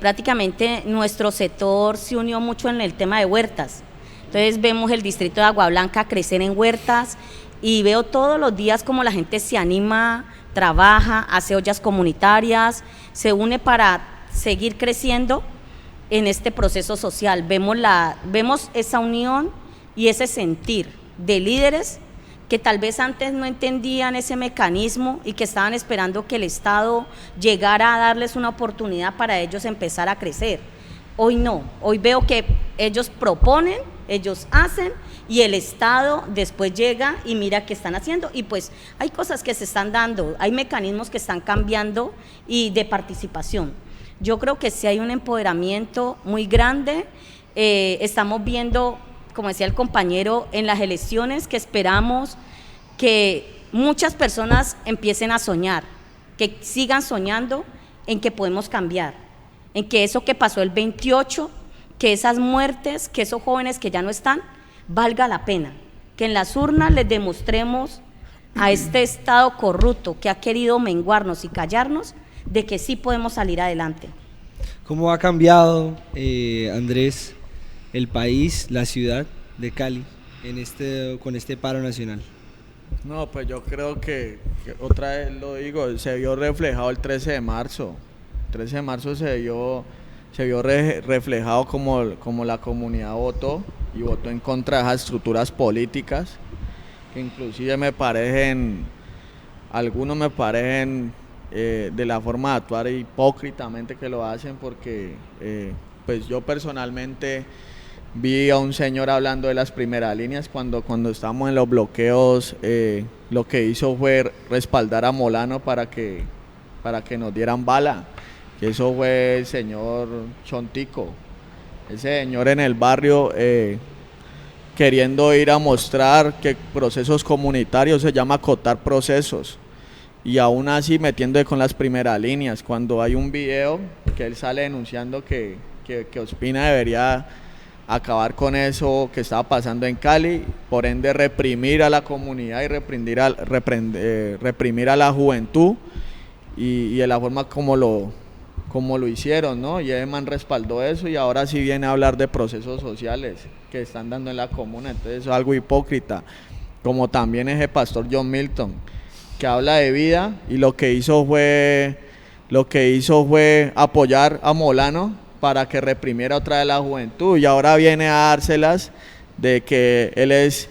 prácticamente nuestro sector se unió mucho en el tema de huertas, entonces vemos el distrito de Agua Blanca crecer en huertas y veo todos los días como la gente se anima, trabaja, hace ollas comunitarias, se une para seguir creciendo en este proceso social. Vemos esa unión y ese sentir de líderes que tal vez antes no entendían ese mecanismo y que estaban esperando que el Estado llegara a darles una oportunidad para ellos empezar a crecer. Hoy no, hoy veo que ellos proponen, ellos hacen y el Estado después llega y mira qué están haciendo, y pues hay cosas que se están dando, hay mecanismos que están cambiando y de participación. Yo creo que sí hay un empoderamiento muy grande, estamos viendo, como decía el compañero, en las elecciones que esperamos que muchas personas empiecen a soñar, que sigan soñando en que podemos cambiar, en que eso que pasó el 28, que esas muertes, que esos jóvenes que ya no están, valga la pena, que en las urnas les demostremos a este Estado corrupto que ha querido menguarnos y callarnos, de que sí podemos salir adelante. ¿Cómo ha cambiado, Andrés, el país, la ciudad de Cali con este paro nacional? No, pues yo creo que otra vez lo digo, se vio reflejado el 13 de marzo. El 13 de marzo se vio reflejado como la comunidad votó en contra de esas estructuras políticas, que inclusive algunos me parecen de la forma de actuar hipócritamente que lo hacen, porque pues yo personalmente vi a un señor hablando de las primeras líneas cuando estábamos en los bloqueos, lo que hizo fue respaldar a Molano para que nos dieran bala, que eso fue el señor Chontico, ese señor en el barrio queriendo ir a mostrar que procesos comunitarios se llama acotar procesos, y aún así metiendo con las primeras líneas, cuando hay un video que él sale denunciando que Ospina debería acabar con eso que estaba pasando en Cali, por ende reprimir a la comunidad y reprimir a la juventud, y de la forma como lo hicieron, ¿no? Y Eman respaldó eso, y ahora sí viene a hablar de procesos sociales que están dando en la comuna, entonces eso es algo hipócrita, como también ese pastor John Milton, que habla de vida, y lo que hizo fue apoyar a Molano para que reprimiera otra vez la juventud, y ahora viene a dárselas de que él es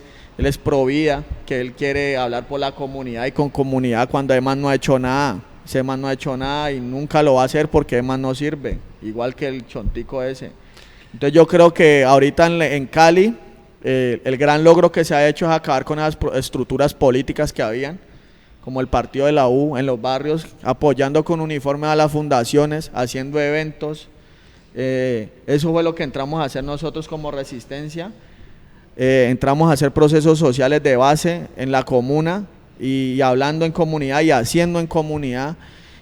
pro vida, que él quiere hablar por la comunidad y con comunidad, cuando Eman no ha hecho nada. Ese man no ha hecho nada y nunca lo va a hacer, porque Eman no sirve, igual que el Chontico ese. Entonces yo creo que ahorita en Cali el gran logro que se ha hecho es acabar con esas estructuras políticas que habían, como el partido de la U en los barrios, apoyando con uniformes a las fundaciones, haciendo eventos Eso fue lo que entramos a hacer nosotros como Resistencia. Entramos a hacer procesos sociales de base en la comuna y hablando en comunidad y haciendo en comunidad,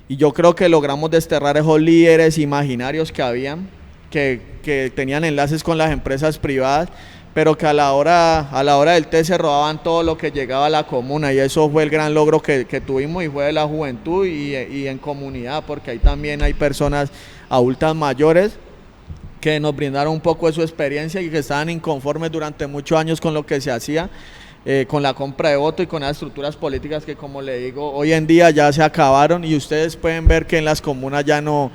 y yo creo que logramos desterrar esos líderes imaginarios que habían, que tenían enlaces con las empresas privadas, pero que a la hora del té se robaban todo lo que llegaba a la comuna, y eso fue el gran logro que tuvimos, y fue de la juventud y en comunidad, porque ahí también hay personas adultas mayores que nos brindaron un poco de su experiencia y que estaban inconformes durante muchos años con lo que se hacía, con la compra de voto y con las estructuras políticas que, como le digo, hoy en día ya se acabaron, y ustedes pueden ver que en las comunas ya no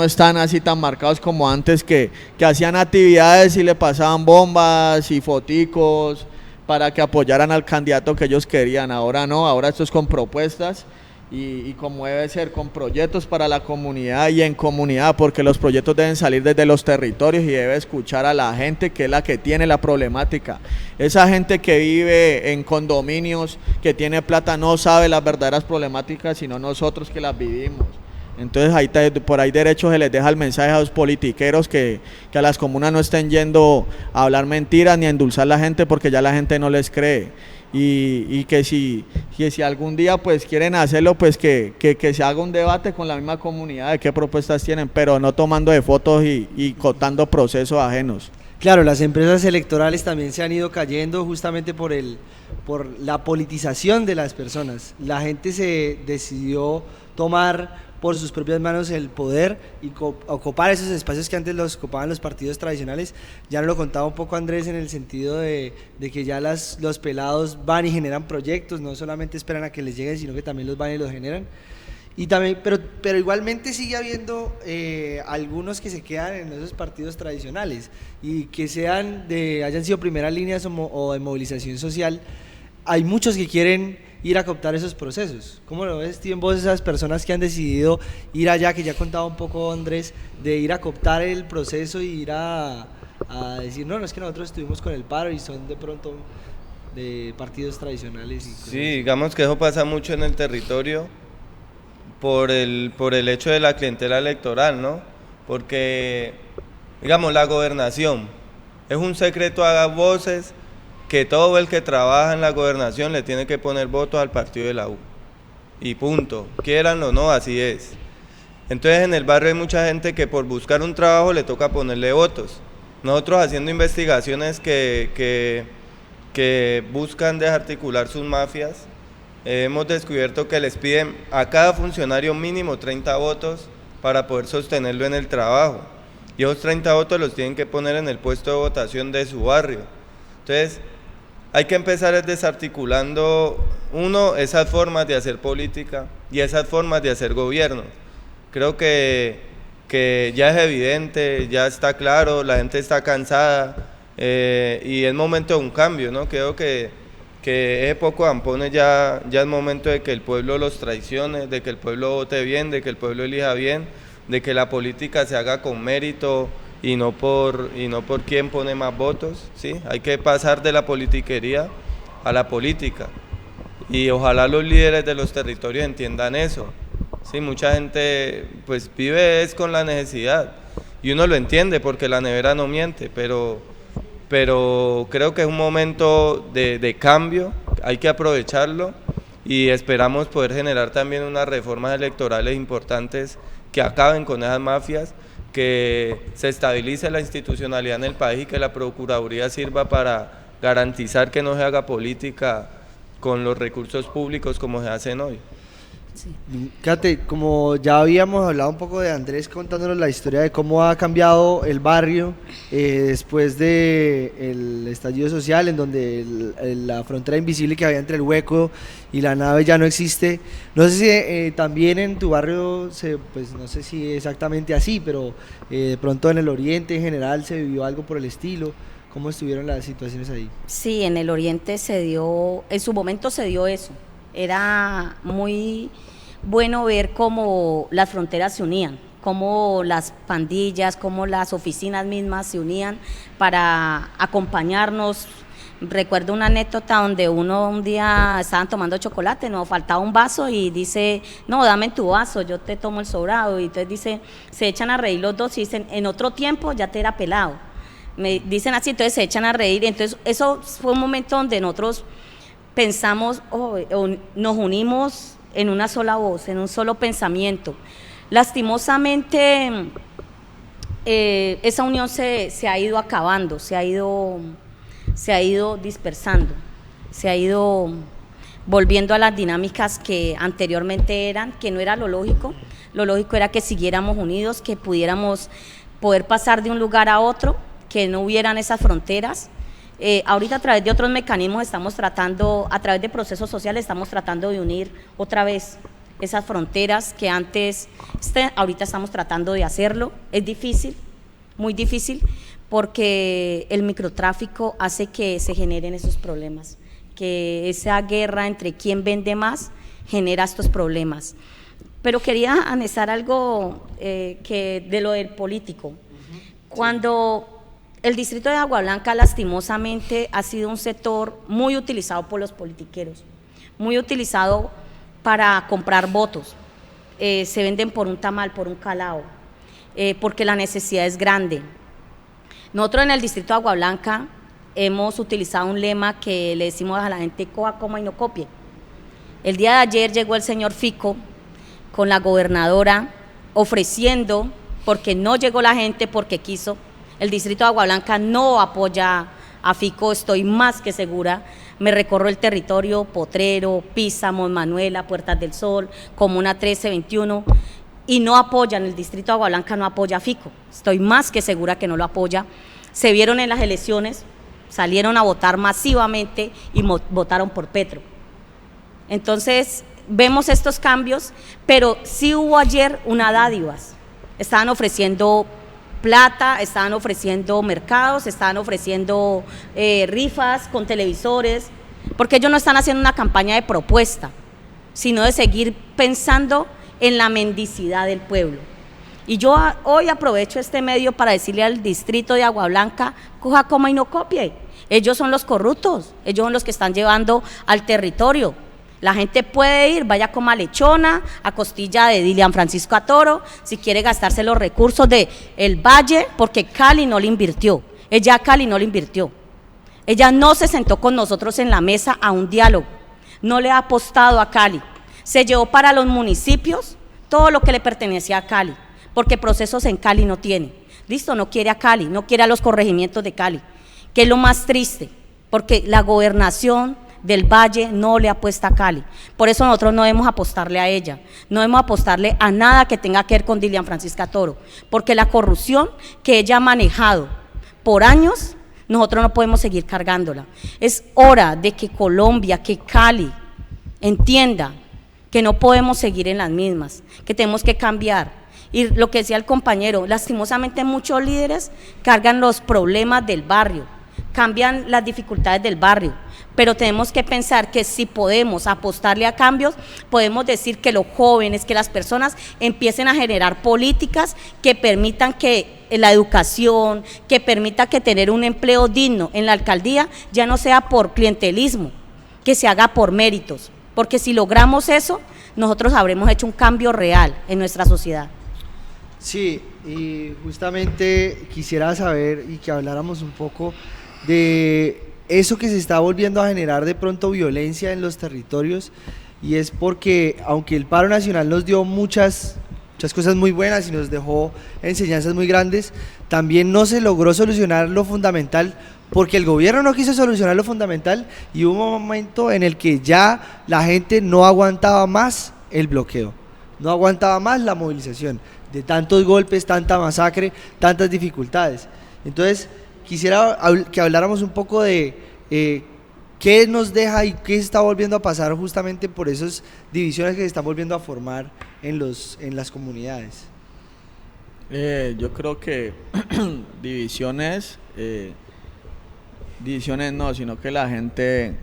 están así tan marcados como antes, que hacían actividades y le pasaban bombas y foticos para que apoyaran al candidato que ellos querían. Ahora no, ahora esto es con propuestas y como debe ser, con proyectos para la comunidad y en comunidad, porque los proyectos deben salir desde los territorios y debe escuchar a la gente, que es la que tiene la problemática. Esa gente que vive en condominios, que tiene plata, no sabe las verdaderas problemáticas, sino nosotros que las vivimos. Entonces ahí por ahí derecho se les deja el mensaje a los politiqueros que a las comunas no estén yendo a hablar mentiras ni a endulzar a la gente, porque ya la gente no les cree, y que si algún día pues quieren hacerlo, pues que se haga un debate con la misma comunidad de qué propuestas tienen, pero no tomando de fotos y contando procesos ajenos. Claro, las empresas electorales también se han ido cayendo justamente por la politización de las personas. La gente se decidió tomar por sus propias manos el poder y ocupar esos espacios que antes los ocupaban los partidos tradicionales. Ya nos lo contaba un poco Andrés, en el sentido de que ya los pelados van y generan proyectos, no solamente esperan a que les lleguen, sino que también los van y los generan. Y también, pero igualmente sigue habiendo algunos que se quedan en esos partidos tradicionales, y que hayan sido primeras líneas o de movilización social. Hay muchos que quieren ir a cooptar esos procesos. ¿Cómo lo ves, Steven, vos, esas personas que han decidido ir allá, que ya contaba un poco Andrés, de ir a cooptar el proceso y ir a decir, no, es que nosotros estuvimos con el paro, y son de pronto de partidos tradicionales? Sí, digamos que eso pasa mucho en el territorio por el hecho de la clientela electoral, ¿no? Porque, digamos, la gobernación es un secreto a voces, que todo el que trabaja en la gobernación le tiene que poner votos al partido de la U, y punto, quieran o no, así es. Entonces en el barrio hay mucha gente que por buscar un trabajo le toca ponerle votos. Nosotros, haciendo investigaciones que buscan desarticular sus mafias, hemos descubierto que les piden a cada funcionario mínimo 30 votos para poder sostenerlo en el trabajo, y esos 30 votos los tienen que poner en el puesto de votación de su barrio. Entonces hay que empezar desarticulando, esas formas de hacer política y esas formas de hacer gobierno. Creo que ya es evidente, ya está claro, la gente está cansada, y es momento de un cambio, ¿no? Creo que ese poco ampones ya es momento de que el pueblo los traicione, de que el pueblo vote bien, de que el pueblo elija bien, de que la política se haga con mérito, y no por quién pone más votos, ¿sí? Hay que pasar de la politiquería a la política, y ojalá los líderes de los territorios entiendan eso. Sí, mucha gente pues vive con la necesidad, y uno lo entiende porque la nevera no miente, pero creo que es un momento de cambio, hay que aprovecharlo, y esperamos poder generar también unas reformas electorales importantes que acaben con esas mafias, que se estabilice la institucionalidad en el país, y que la Procuraduría sirva para garantizar que no se haga política con los recursos públicos como se hacen hoy. Sí. Kate, como ya habíamos hablado un poco de Andrés contándonos la historia de cómo ha cambiado el barrio después del estallido social, en donde la frontera invisible que había entre el hueco y la nave ya no existe. No sé si también en tu barrio, pues no sé si exactamente así, pero de pronto en el oriente en general se vivió algo por el estilo. ¿Cómo estuvieron las situaciones ahí? Sí, en el oriente en su momento se dio eso. Era muy bueno ver cómo las fronteras se unían, cómo las pandillas, cómo las oficinas mismas se unían para acompañarnos, Recuerdo una anécdota donde uno un día estaban tomando chocolate, nos faltaba un vaso y dice, no, dame tu vaso, yo te tomo el sobrado. Y entonces dice, se echan a reír los dos y dicen, en otro tiempo ya te era pelado. Me dicen así, entonces se echan a reír. Entonces eso fue un momento donde nosotros pensamos, nos unimos en una sola voz, en un solo pensamiento. Lastimosamente, esa unión se ha ido acabando, se ha ido dispersando, se ha ido volviendo a las dinámicas que anteriormente eran, que no era lo lógico era que siguiéramos unidos, que pudiéramos poder pasar de un lugar a otro, que no hubieran esas fronteras. Ahorita a través de otros mecanismos estamos tratando, a través de procesos sociales estamos tratando de unir otra vez esas fronteras que antes, ahorita estamos tratando de hacerlo. Es difícil, muy difícil, porque el microtráfico hace que se generen esos problemas, que esa guerra entre quién vende más genera estos problemas. Pero quería anexar algo que de lo del político. Cuando el distrito de Agua Blanca lastimosamente ha sido un sector muy utilizado por los politiqueros, muy utilizado para comprar votos, se venden por un tamal, por un calao, porque la necesidad es grande. Nosotros en el distrito de Agua Blanca hemos utilizado un lema que le decimos a la gente: coja, coma y no copie. El día de ayer llegó el señor Fico con la gobernadora ofreciendo, porque no llegó la gente porque quiso. El distrito de Agua Blanca no apoya a Fico, estoy más que segura. Me recorro el territorio: Potrero, Písamo, Manuela, Puertas del Sol, Comuna 1321, y no apoyan, el distrito de Agua Blanca no apoya a Fico, estoy más que segura que no lo apoya. Se vieron en las elecciones, salieron a votar masivamente y votaron por Petro. Entonces vemos estos cambios, pero sí hubo ayer una dádivas, estaban ofreciendo plata, estaban ofreciendo mercados, estaban ofreciendo rifas con televisores, porque ellos no están haciendo una campaña de propuesta, sino de seguir pensando en la mendicidad del pueblo. Y yo hoy aprovecho este medio para decirle al distrito de Agua Blanca: coja, coma y no copie. Ellos son los corruptos, ellos son los que están llevando al territorio. La gente puede ir, vaya, coma lechona, a costilla de Dilian Francisco Atoro, si quiere gastarse los recursos de el Valle, porque Cali no le invirtió, ella a Cali no le invirtió. Ella no se sentó con nosotros en la mesa a un diálogo, no le ha apostado a Cali. Se llevó para los municipios todo lo que le pertenecía a Cali, porque procesos en Cali no tiene. Listo, no quiere a Cali, no quiere a los corregimientos de Cali, que es lo más triste, porque la gobernación del Valle no le apuesta a Cali. Por eso nosotros no debemos apostarle a ella, no debemos apostarle a nada que tenga que ver con Dilian Francisca Toro, porque la corrupción que ella ha manejado por años, nosotros no podemos seguir cargándola. Es hora de que Colombia, que Cali entienda que no podemos seguir en las mismas, que tenemos que cambiar. Y lo que decía el compañero, lastimosamente muchos líderes cargan los problemas del barrio, cambian las dificultades del barrio, pero tenemos que pensar que si podemos apostarle a cambios, podemos decir que los jóvenes, que las personas empiecen a generar políticas que permitan que la educación, que permita que tener un empleo digno en la alcaldía ya no sea por clientelismo, que se haga por méritos, porque si logramos eso, nosotros habremos hecho un cambio real en nuestra sociedad. Sí, y justamente quisiera saber y que habláramos un poco de eso que se está volviendo a generar de pronto violencia en los territorios, y es porque aunque el paro nacional nos dio muchas cosas muy buenas y nos dejó enseñanzas muy grandes, también no se logró solucionar lo fundamental, porque el gobierno no quiso solucionar lo fundamental y hubo un momento en el que ya la gente no aguantaba más el bloqueo, no aguantaba más la movilización, de tantos golpes, tanta masacre, tantas dificultades. Entonces quisiera que habláramos un poco de qué nos deja y qué se está volviendo a pasar justamente por esas divisiones que se están volviendo a formar en las comunidades. Yo creo que divisiones no, sino que la gente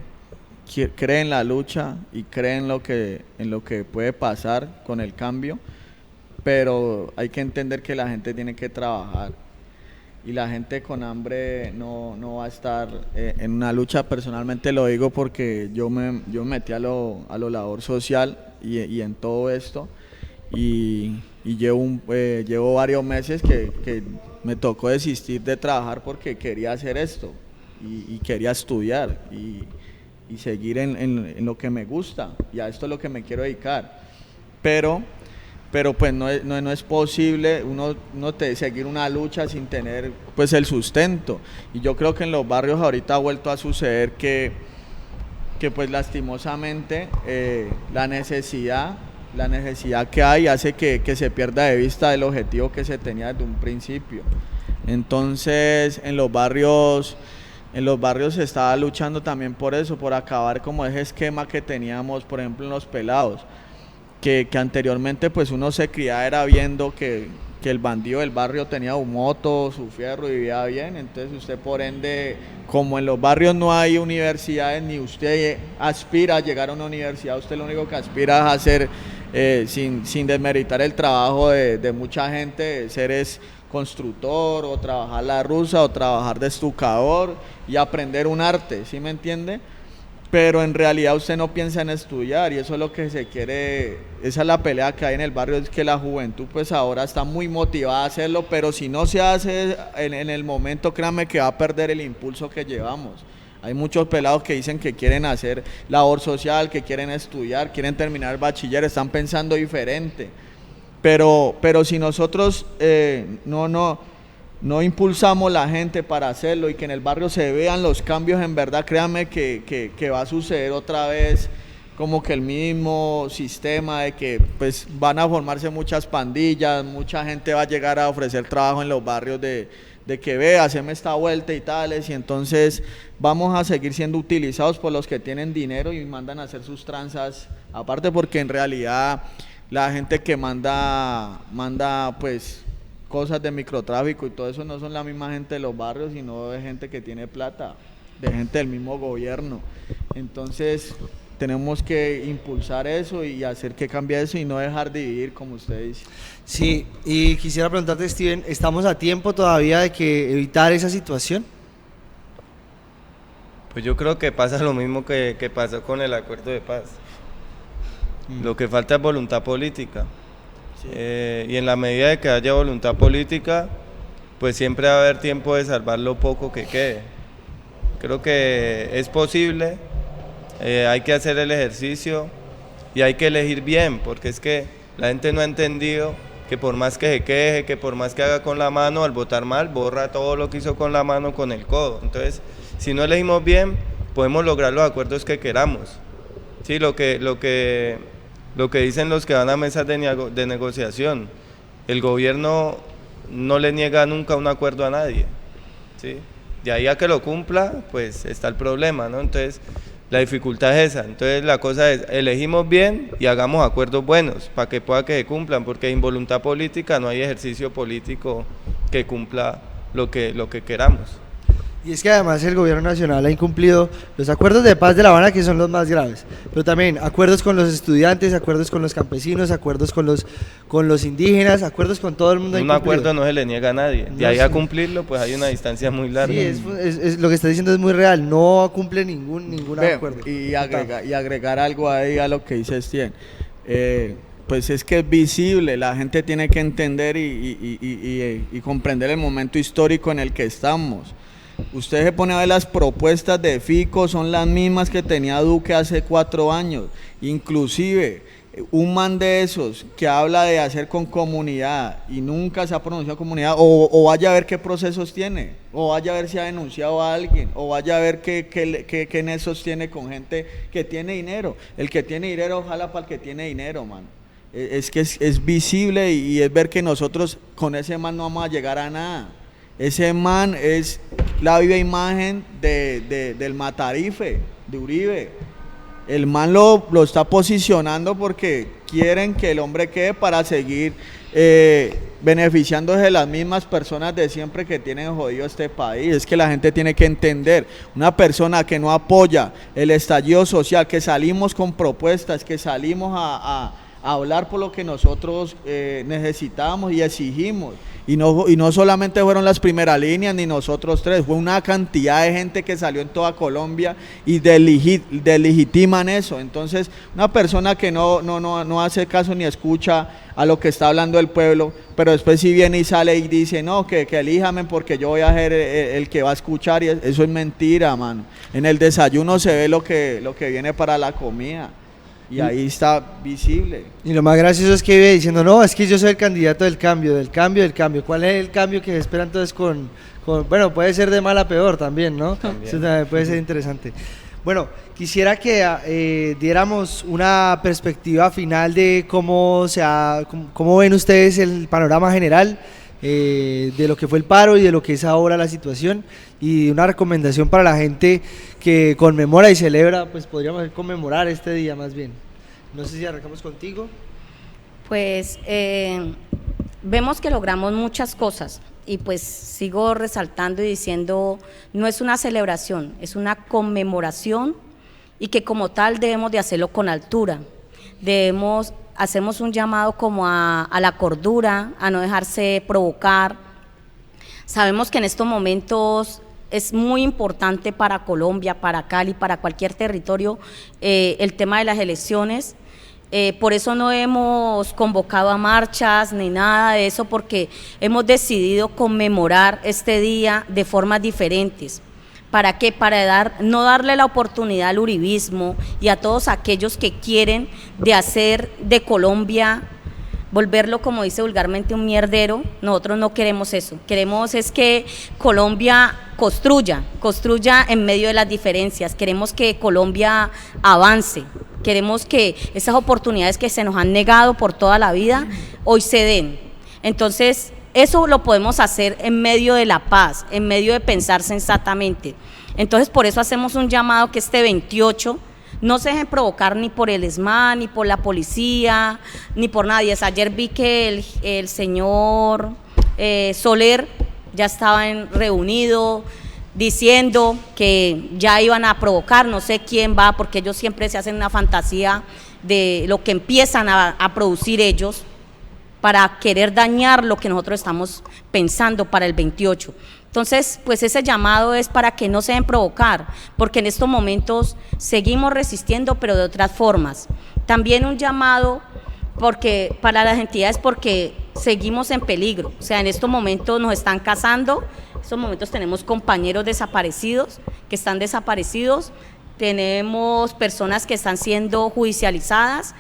cree en la lucha y cree en lo que puede pasar con el cambio, pero hay que entender que la gente tiene que trabajar. y la gente con hambre no va a estar en una lucha. Personalmente lo digo porque yo me metí a lo labor social y en todo esto, y llevo varios meses que me tocó desistir de trabajar porque quería hacer esto y quería estudiar y seguir en lo que me gusta, y a esto es lo que me quiero dedicar, pero pues no es posible uno seguir una lucha sin tener pues el sustento. Y yo creo que en los barrios ahorita ha vuelto a suceder que pues lastimosamente la necesidad que hay hace que se pierda de vista el objetivo que se tenía desde un principio. Entonces en los barrios se estaba luchando también por eso, por acabar como ese esquema que teníamos, por ejemplo, en los pelados, que anteriormente pues uno se criaba era viendo que el bandido del barrio tenía un moto, su fierro y vivía bien. Entonces usted, por ende, como en los barrios no hay universidades, ni usted aspira a llegar a una universidad, usted lo único que aspira es a hacer, sin desmeritar el trabajo de mucha gente, ser es constructor o trabajar la rusa o trabajar de estucador y aprender un arte, ¿sí me entiende? Pero en realidad usted no piensa en estudiar, y eso es lo que se quiere, esa es la pelea que hay en el barrio, es que la juventud pues ahora está muy motivada a hacerlo, pero si no se hace en el momento, créanme que va a perder el impulso que llevamos. Hay muchos pelados que dicen que quieren hacer labor social, que quieren estudiar, quieren terminar el bachiller, están pensando diferente, pero si nosotros no impulsamos la gente para hacerlo y que en el barrio se vean los cambios en verdad, créanme que va a suceder otra vez como que el mismo sistema de que pues van a formarse muchas pandillas, mucha gente va a llegar a ofrecer trabajo en los barrios de que vea, haceme esta vuelta y tales, y entonces vamos a seguir siendo utilizados por los que tienen dinero y mandan a hacer sus tranzas, aparte porque en realidad la gente que manda pues cosas de microtráfico y todo eso no son la misma gente de los barrios, sino de gente que tiene plata, de gente del mismo gobierno. Entonces tenemos que impulsar eso y hacer que cambie eso y no dejar de vivir, como usted dice. Sí, y quisiera preguntarte, Steven, ¿estamos a tiempo todavía de que evitar esa situación? Pues yo creo que pasa lo mismo que pasó con el acuerdo de paz. Lo que falta es voluntad política. Sí. Y en la medida de que haya voluntad política, pues siempre va a haber tiempo de salvar lo poco que quede. Creo que es posible, hay que hacer el ejercicio y hay que elegir bien, porque es que la gente no ha entendido que por más que se queje, que por más que haga con la mano, al votar mal, borra todo lo que hizo con la mano con el codo. Entonces, si no elegimos bien, podemos lograr los acuerdos que queramos. Sí, lo que dicen los que van a mesas de negociación, el gobierno no le niega nunca un acuerdo a nadie, ¿sí? De ahí a que lo cumpla, pues está el problema, ¿no? Entonces, la dificultad es esa. Entonces, la cosa es, elegimos bien y hagamos acuerdos buenos para que pueda que se cumplan, porque sin voluntad política no hay ejercicio político que cumpla lo que queramos. Y es que además el gobierno nacional ha incumplido los acuerdos de paz de La Habana, que son los más graves, pero también acuerdos con los estudiantes, acuerdos con los campesinos, acuerdos con los indígenas, acuerdos con todo el mundo. Un acuerdo no se le niega a nadie, de ahí a cumplirlo pues hay una distancia muy larga. Sí, es lo que está diciendo es muy real, no cumple ningún acuerdo. Y agregar algo ahí a lo que dice Stien. Pues es que es visible, la gente tiene que entender y comprender el momento histórico en el que estamos. Usted se pone a ver las propuestas de Fico, son las mismas que tenía Duque hace 4 años. Inclusive, un man de esos que habla de hacer con comunidad y nunca se ha pronunciado comunidad, o vaya a ver qué procesos tiene, o vaya a ver si ha denunciado a alguien, o vaya a ver qué nexos tiene con gente que tiene dinero. El que tiene dinero, ojalá para el que tiene dinero, man. Es que es visible y es ver que nosotros con ese man no vamos a llegar a nada. Ese man es la viva imagen del Matarife, de Uribe. El man lo está posicionando porque quieren que el hombre quede para seguir beneficiándose de las mismas personas de siempre que tienen jodido este país. Es que la gente tiene que entender, una persona que no apoya el estallido social, que salimos con propuestas, que salimos a a hablar por lo que nosotros necesitábamos y exigimos. Y no solamente fueron las primeras líneas ni nosotros tres, fue una cantidad de gente que salió en toda Colombia y delegitiman eso. Entonces, una persona que no hace caso ni escucha a lo que está hablando el pueblo, pero después sí viene y sale y dice, no, que elíjame porque yo voy a ser el que va a escuchar, y eso es mentira, mano. En el desayuno se ve lo que viene para la comida. Y ahí está visible. Y lo más gracioso es que vive diciendo, no, es que yo soy el candidato del cambio. ¿Cuál es el cambio que se espera entonces bueno, puede ser de mal a peor también, ¿no? También. Eso también puede ser interesante. Bueno, quisiera que diéramos una perspectiva final de cómo ven ustedes el panorama general de lo que fue el paro y de lo que es ahora la situación, y una recomendación para la gente que conmemora y celebra, pues podríamos conmemorar este día más bien. No sé si arrancamos contigo. Pues vemos que logramos muchas cosas y pues sigo resaltando y diciendo, no es una celebración, es una conmemoración, y que como tal debemos de hacerlo con altura, hacemos un llamado como a la cordura, a no dejarse provocar. Sabemos que en estos momentos es muy importante para Colombia, para Cali, para cualquier territorio, el tema de las elecciones. Por eso no hemos convocado a marchas ni nada de eso, porque hemos decidido conmemorar este día de formas diferentes. ¿Para qué? Para no darle la oportunidad al uribismo y a todos aquellos que quieren de hacer de Colombia, volverlo, como dice vulgarmente, un mierdero. Nosotros no queremos eso. Queremos es que Colombia construya en medio de las diferencias. Queremos que Colombia avance. Queremos que esas oportunidades que se nos han negado por toda la vida hoy se den. Entonces, eso lo podemos hacer en medio de la paz, en medio de pensar sensatamente. Entonces, por eso hacemos un llamado que este 28 no se dejen provocar ni por el ESMAD, ni por la policía, ni por nadie. Ayer vi que el señor Soler ya estaba reunido diciendo que ya iban a provocar, no sé quién va, porque ellos siempre se hacen una fantasía de lo que empiezan a producir ellos, para querer dañar lo que nosotros estamos pensando para el 28. Entonces, pues ese llamado es para que no se den provocar, porque en estos momentos seguimos resistiendo, pero de otras formas. También un llamado para las entidades, porque seguimos en peligro. O sea, en estos momentos nos están cazando, en estos momentos tenemos compañeros desaparecidos, que están desaparecidos, tenemos personas que están siendo judicializadas.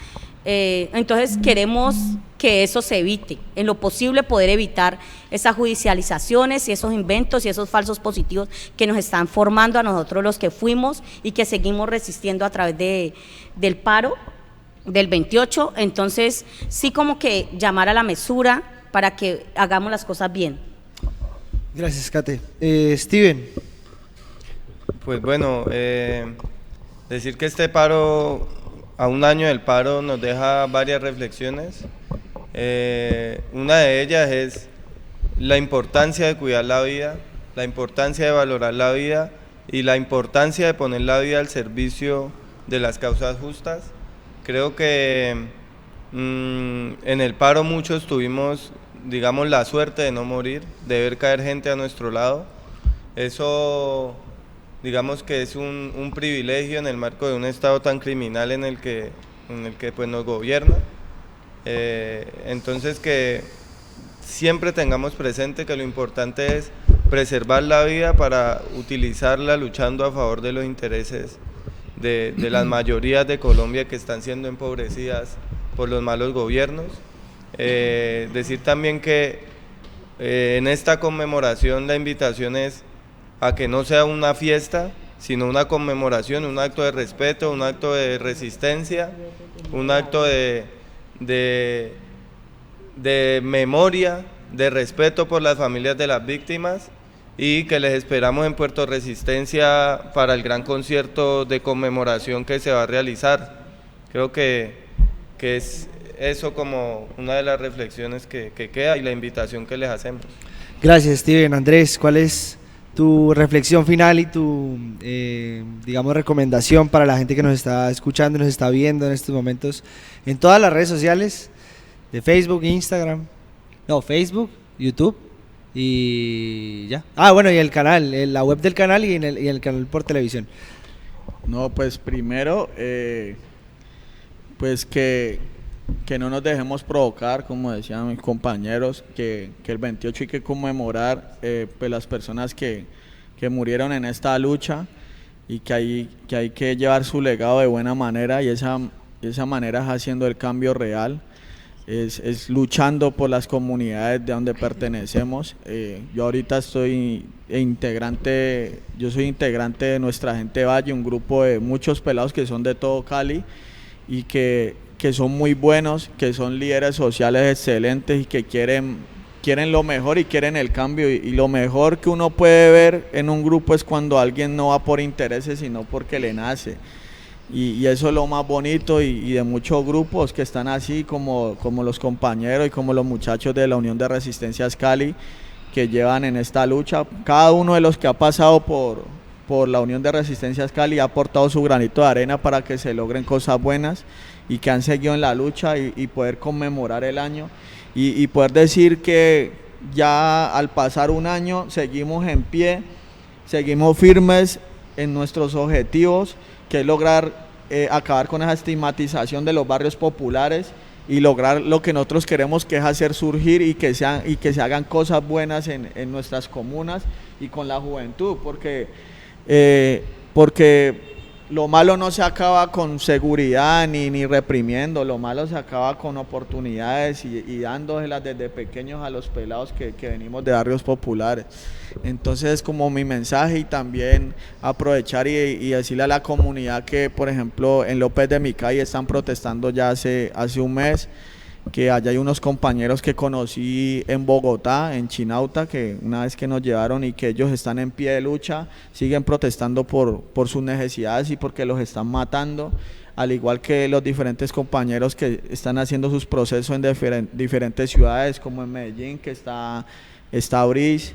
Entonces queremos que eso se evite, en lo posible poder evitar esas judicializaciones y esos inventos y esos falsos positivos que nos están formando a nosotros los que fuimos y que seguimos resistiendo a través del paro del 28. Entonces sí, como que llamar a la mesura para que hagamos las cosas bien. Gracias, Kate. Steven. Pues bueno, decir que este paro, a un año del paro, nos deja varias reflexiones. Una de ellas es la importancia de cuidar la vida, la importancia de valorar la vida y la importancia de poner la vida al servicio de las causas justas. Creo que en el paro muchos tuvimos, digamos, la suerte de no morir, de ver caer gente a nuestro lado. Eso, digamos que es un privilegio en el marco de un Estado tan criminal en el que pues nos gobierna. Entonces, que siempre tengamos presente que lo importante es preservar la vida para utilizarla luchando a favor de los intereses de las mayorías de Colombia que están siendo empobrecidas por los malos gobiernos. Decir también que en esta conmemoración la invitación es a que no sea una fiesta, sino una conmemoración, un acto de respeto, un acto de resistencia, un acto de memoria, de respeto por las familias de las víctimas, y que les esperamos en Puerto Resistencia para el gran concierto de conmemoración que se va a realizar. Creo que es eso como una de las reflexiones que queda y la invitación que les hacemos. Gracias, Steven. Andrés, ¿cuál es tu reflexión final y tu, digamos, recomendación para la gente que nos está escuchando, nos está viendo en estos momentos en todas las redes sociales de Facebook, Instagram, no, Facebook, YouTube y ya. Ah, bueno, y el canal, la web del canal y el canal por televisión. No, pues primero, pues que no nos dejemos provocar, como decían mis compañeros, que el 28 hay que conmemorar pues las personas que murieron en esta lucha y que hay que llevar su legado de buena manera, y esa manera es haciendo el cambio real, es luchando por las comunidades de donde pertenecemos. Yo ahorita soy integrante de Nuestra Gente Valle, un grupo de muchos pelados que son de todo Cali y que son muy buenos, que son líderes sociales excelentes y que quieren lo mejor y quieren el cambio, y lo mejor que uno puede ver en un grupo es cuando alguien no va por intereses sino porque le nace, y eso es lo más bonito, y de muchos grupos que están así como los compañeros y como los muchachos de la Unión de Resistencias Cali que llevan en esta lucha. Cada uno de los que ha pasado por la Unión de Resistencias Cali ha aportado su granito de arena para que se logren cosas buenas, y que han seguido en la lucha, y poder conmemorar el año y poder decir que ya al pasar un año seguimos en pie, seguimos firmes en nuestros objetivos, que es lograr acabar con esa estigmatización de los barrios populares y lograr lo que nosotros queremos, que es hacer surgir y que se hagan cosas buenas en nuestras comunas y con la juventud, porque lo malo no se acaba con seguridad ni reprimiendo, lo malo se acaba con oportunidades y dándoselas desde pequeños a los pelados que venimos de barrios populares. Entonces, como mi mensaje, y también aprovechar y decirle a la comunidad que, por ejemplo, en López de Micay están protestando ya hace un mes, que allá hay unos compañeros que conocí en Bogotá, en Chinauta, que una vez que nos llevaron, y que ellos están en pie de lucha, siguen protestando por sus necesidades y porque los están matando, al igual que los diferentes compañeros que están haciendo sus procesos en diferentes ciudades, como en Medellín, que está Brice,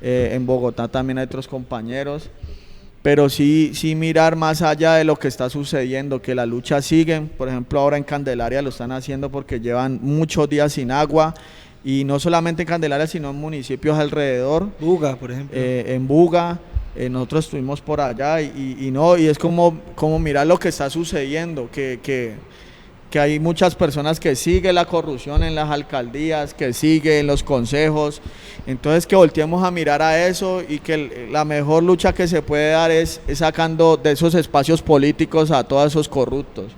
en Bogotá también hay otros compañeros. Pero sí mirar más allá de lo que está sucediendo, que la lucha sigue. Por ejemplo, ahora en Candelaria lo están haciendo porque llevan muchos días sin agua, y no solamente en Candelaria, sino en municipios alrededor. Buga, por ejemplo. En Buga, nosotros estuvimos por allá, y es como mirar lo que está sucediendo, que hay muchas personas que siguen la corrupción en las alcaldías, que siguen los consejos. Entonces, que volteemos a mirar a eso, y que la mejor lucha que se puede dar es sacando de esos espacios políticos a todos esos corruptos,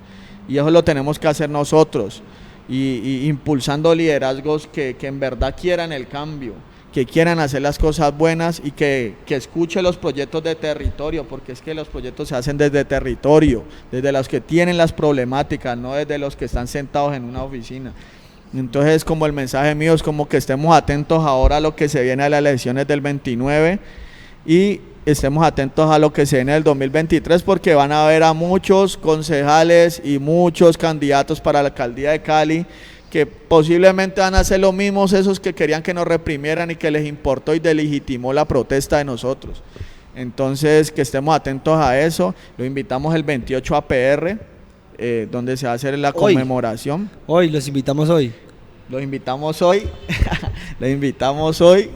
y eso lo tenemos que hacer nosotros, y impulsando liderazgos que en verdad quieran el cambio, que quieran hacer las cosas buenas, y que escuchen los proyectos de territorio, porque es que los proyectos se hacen desde territorio, desde los que tienen las problemáticas, no desde los que están sentados en una oficina. Entonces, como el mensaje mío es como que estemos atentos ahora a lo que se viene a las elecciones del 29, y estemos atentos a lo que se viene del 2023, porque van a haber a muchos concejales y muchos candidatos para la alcaldía de Cali que posiblemente van a ser los mismos, esos que querían que nos reprimieran y que les importó y delegitimó la protesta de nosotros. Entonces, que estemos atentos a eso. Lo invitamos el 28 a PR, donde se va a hacer la conmemoración. Hoy, los invitamos hoy. Los invitamos hoy, los invitamos hoy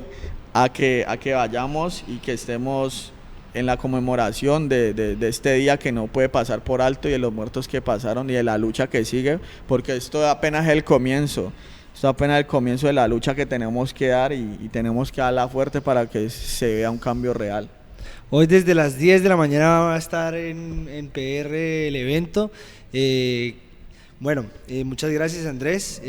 a que vayamos y que estemos en la conmemoración de este día que no puede pasar por alto, y de los muertos que pasaron y de la lucha que sigue, porque esto apenas es el comienzo. Esto apenas es el comienzo de la lucha que tenemos que dar, y tenemos que darla fuerte para que se vea un cambio real. Hoy desde las 10 de la mañana va a estar en PR el evento. Muchas gracias, Andrés.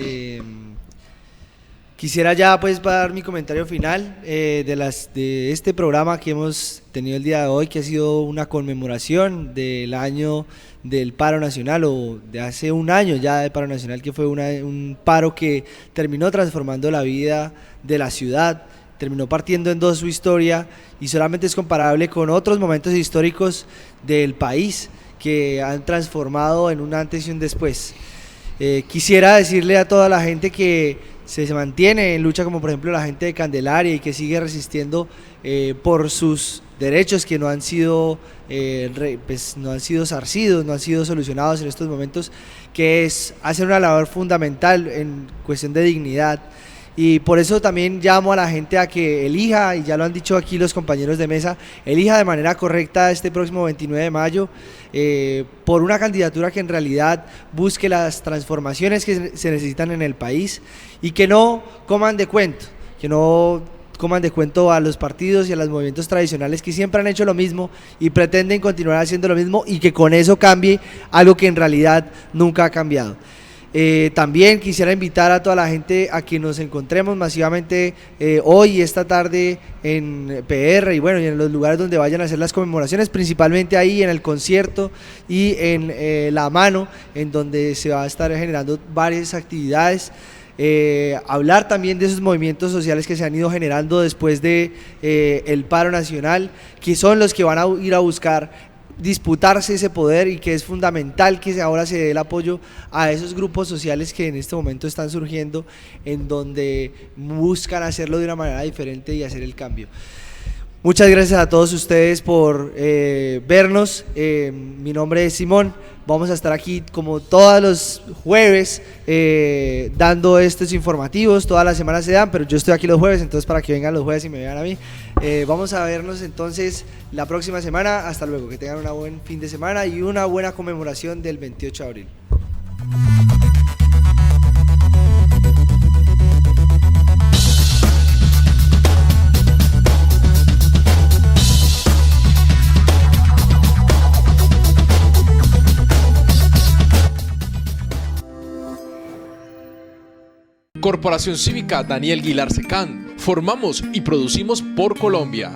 Quisiera ya pues dar mi comentario final de este programa que hemos tenido el día de hoy, que ha sido una conmemoración del año del paro nacional, o de hace un año ya del paro nacional, que fue un paro que terminó transformando la vida de la ciudad, terminó partiendo en dos su historia, y solamente es comparable con otros momentos históricos del país que han transformado en un antes y un después. Quisiera decirle a toda la gente que se mantiene en lucha, como por ejemplo la gente de Candelaria, y que sigue resistiendo por sus derechos que no han sido no han sido zarcidos, no han sido solucionados en estos momentos, que es hacer una labor fundamental en cuestión de dignidad. Y por eso también llamo a la gente a que elija, y ya lo han dicho aquí los compañeros de mesa, elija de manera correcta este próximo 29 de mayo por una candidatura que en realidad busque las transformaciones que se necesitan en el país, y que no coman de cuento, a los partidos y a los movimientos tradicionales que siempre han hecho lo mismo y pretenden continuar haciendo lo mismo, y que con eso cambie algo que en realidad nunca ha cambiado. También quisiera invitar a toda la gente a que nos encontremos masivamente hoy y esta tarde en PR, y bueno, y en los lugares donde vayan a hacer las conmemoraciones, principalmente ahí en el concierto y en La Mano, en donde se va a estar generando varias actividades. Hablar también de esos movimientos sociales que se han ido generando después de el paro nacional, que son los que van a ir a buscar disputarse ese poder, y que es fundamental que ahora se dé el apoyo a esos grupos sociales que en este momento están surgiendo, en donde buscan hacerlo de una manera diferente y hacer el cambio. Muchas gracias a todos ustedes por vernos. Mi nombre es Simón. Vamos a estar aquí como todos los jueves dando estos informativos. Todas las semanas se dan, pero yo estoy aquí los jueves, entonces para que vengan los jueves y me vean a mí. Vamos a vernos entonces la próxima semana. Hasta luego, que tengan un buen fin de semana y una buena conmemoración del 28 de abril. Corporación Cívica Daniel Guilar Secán. Formamos y producimos por Colombia.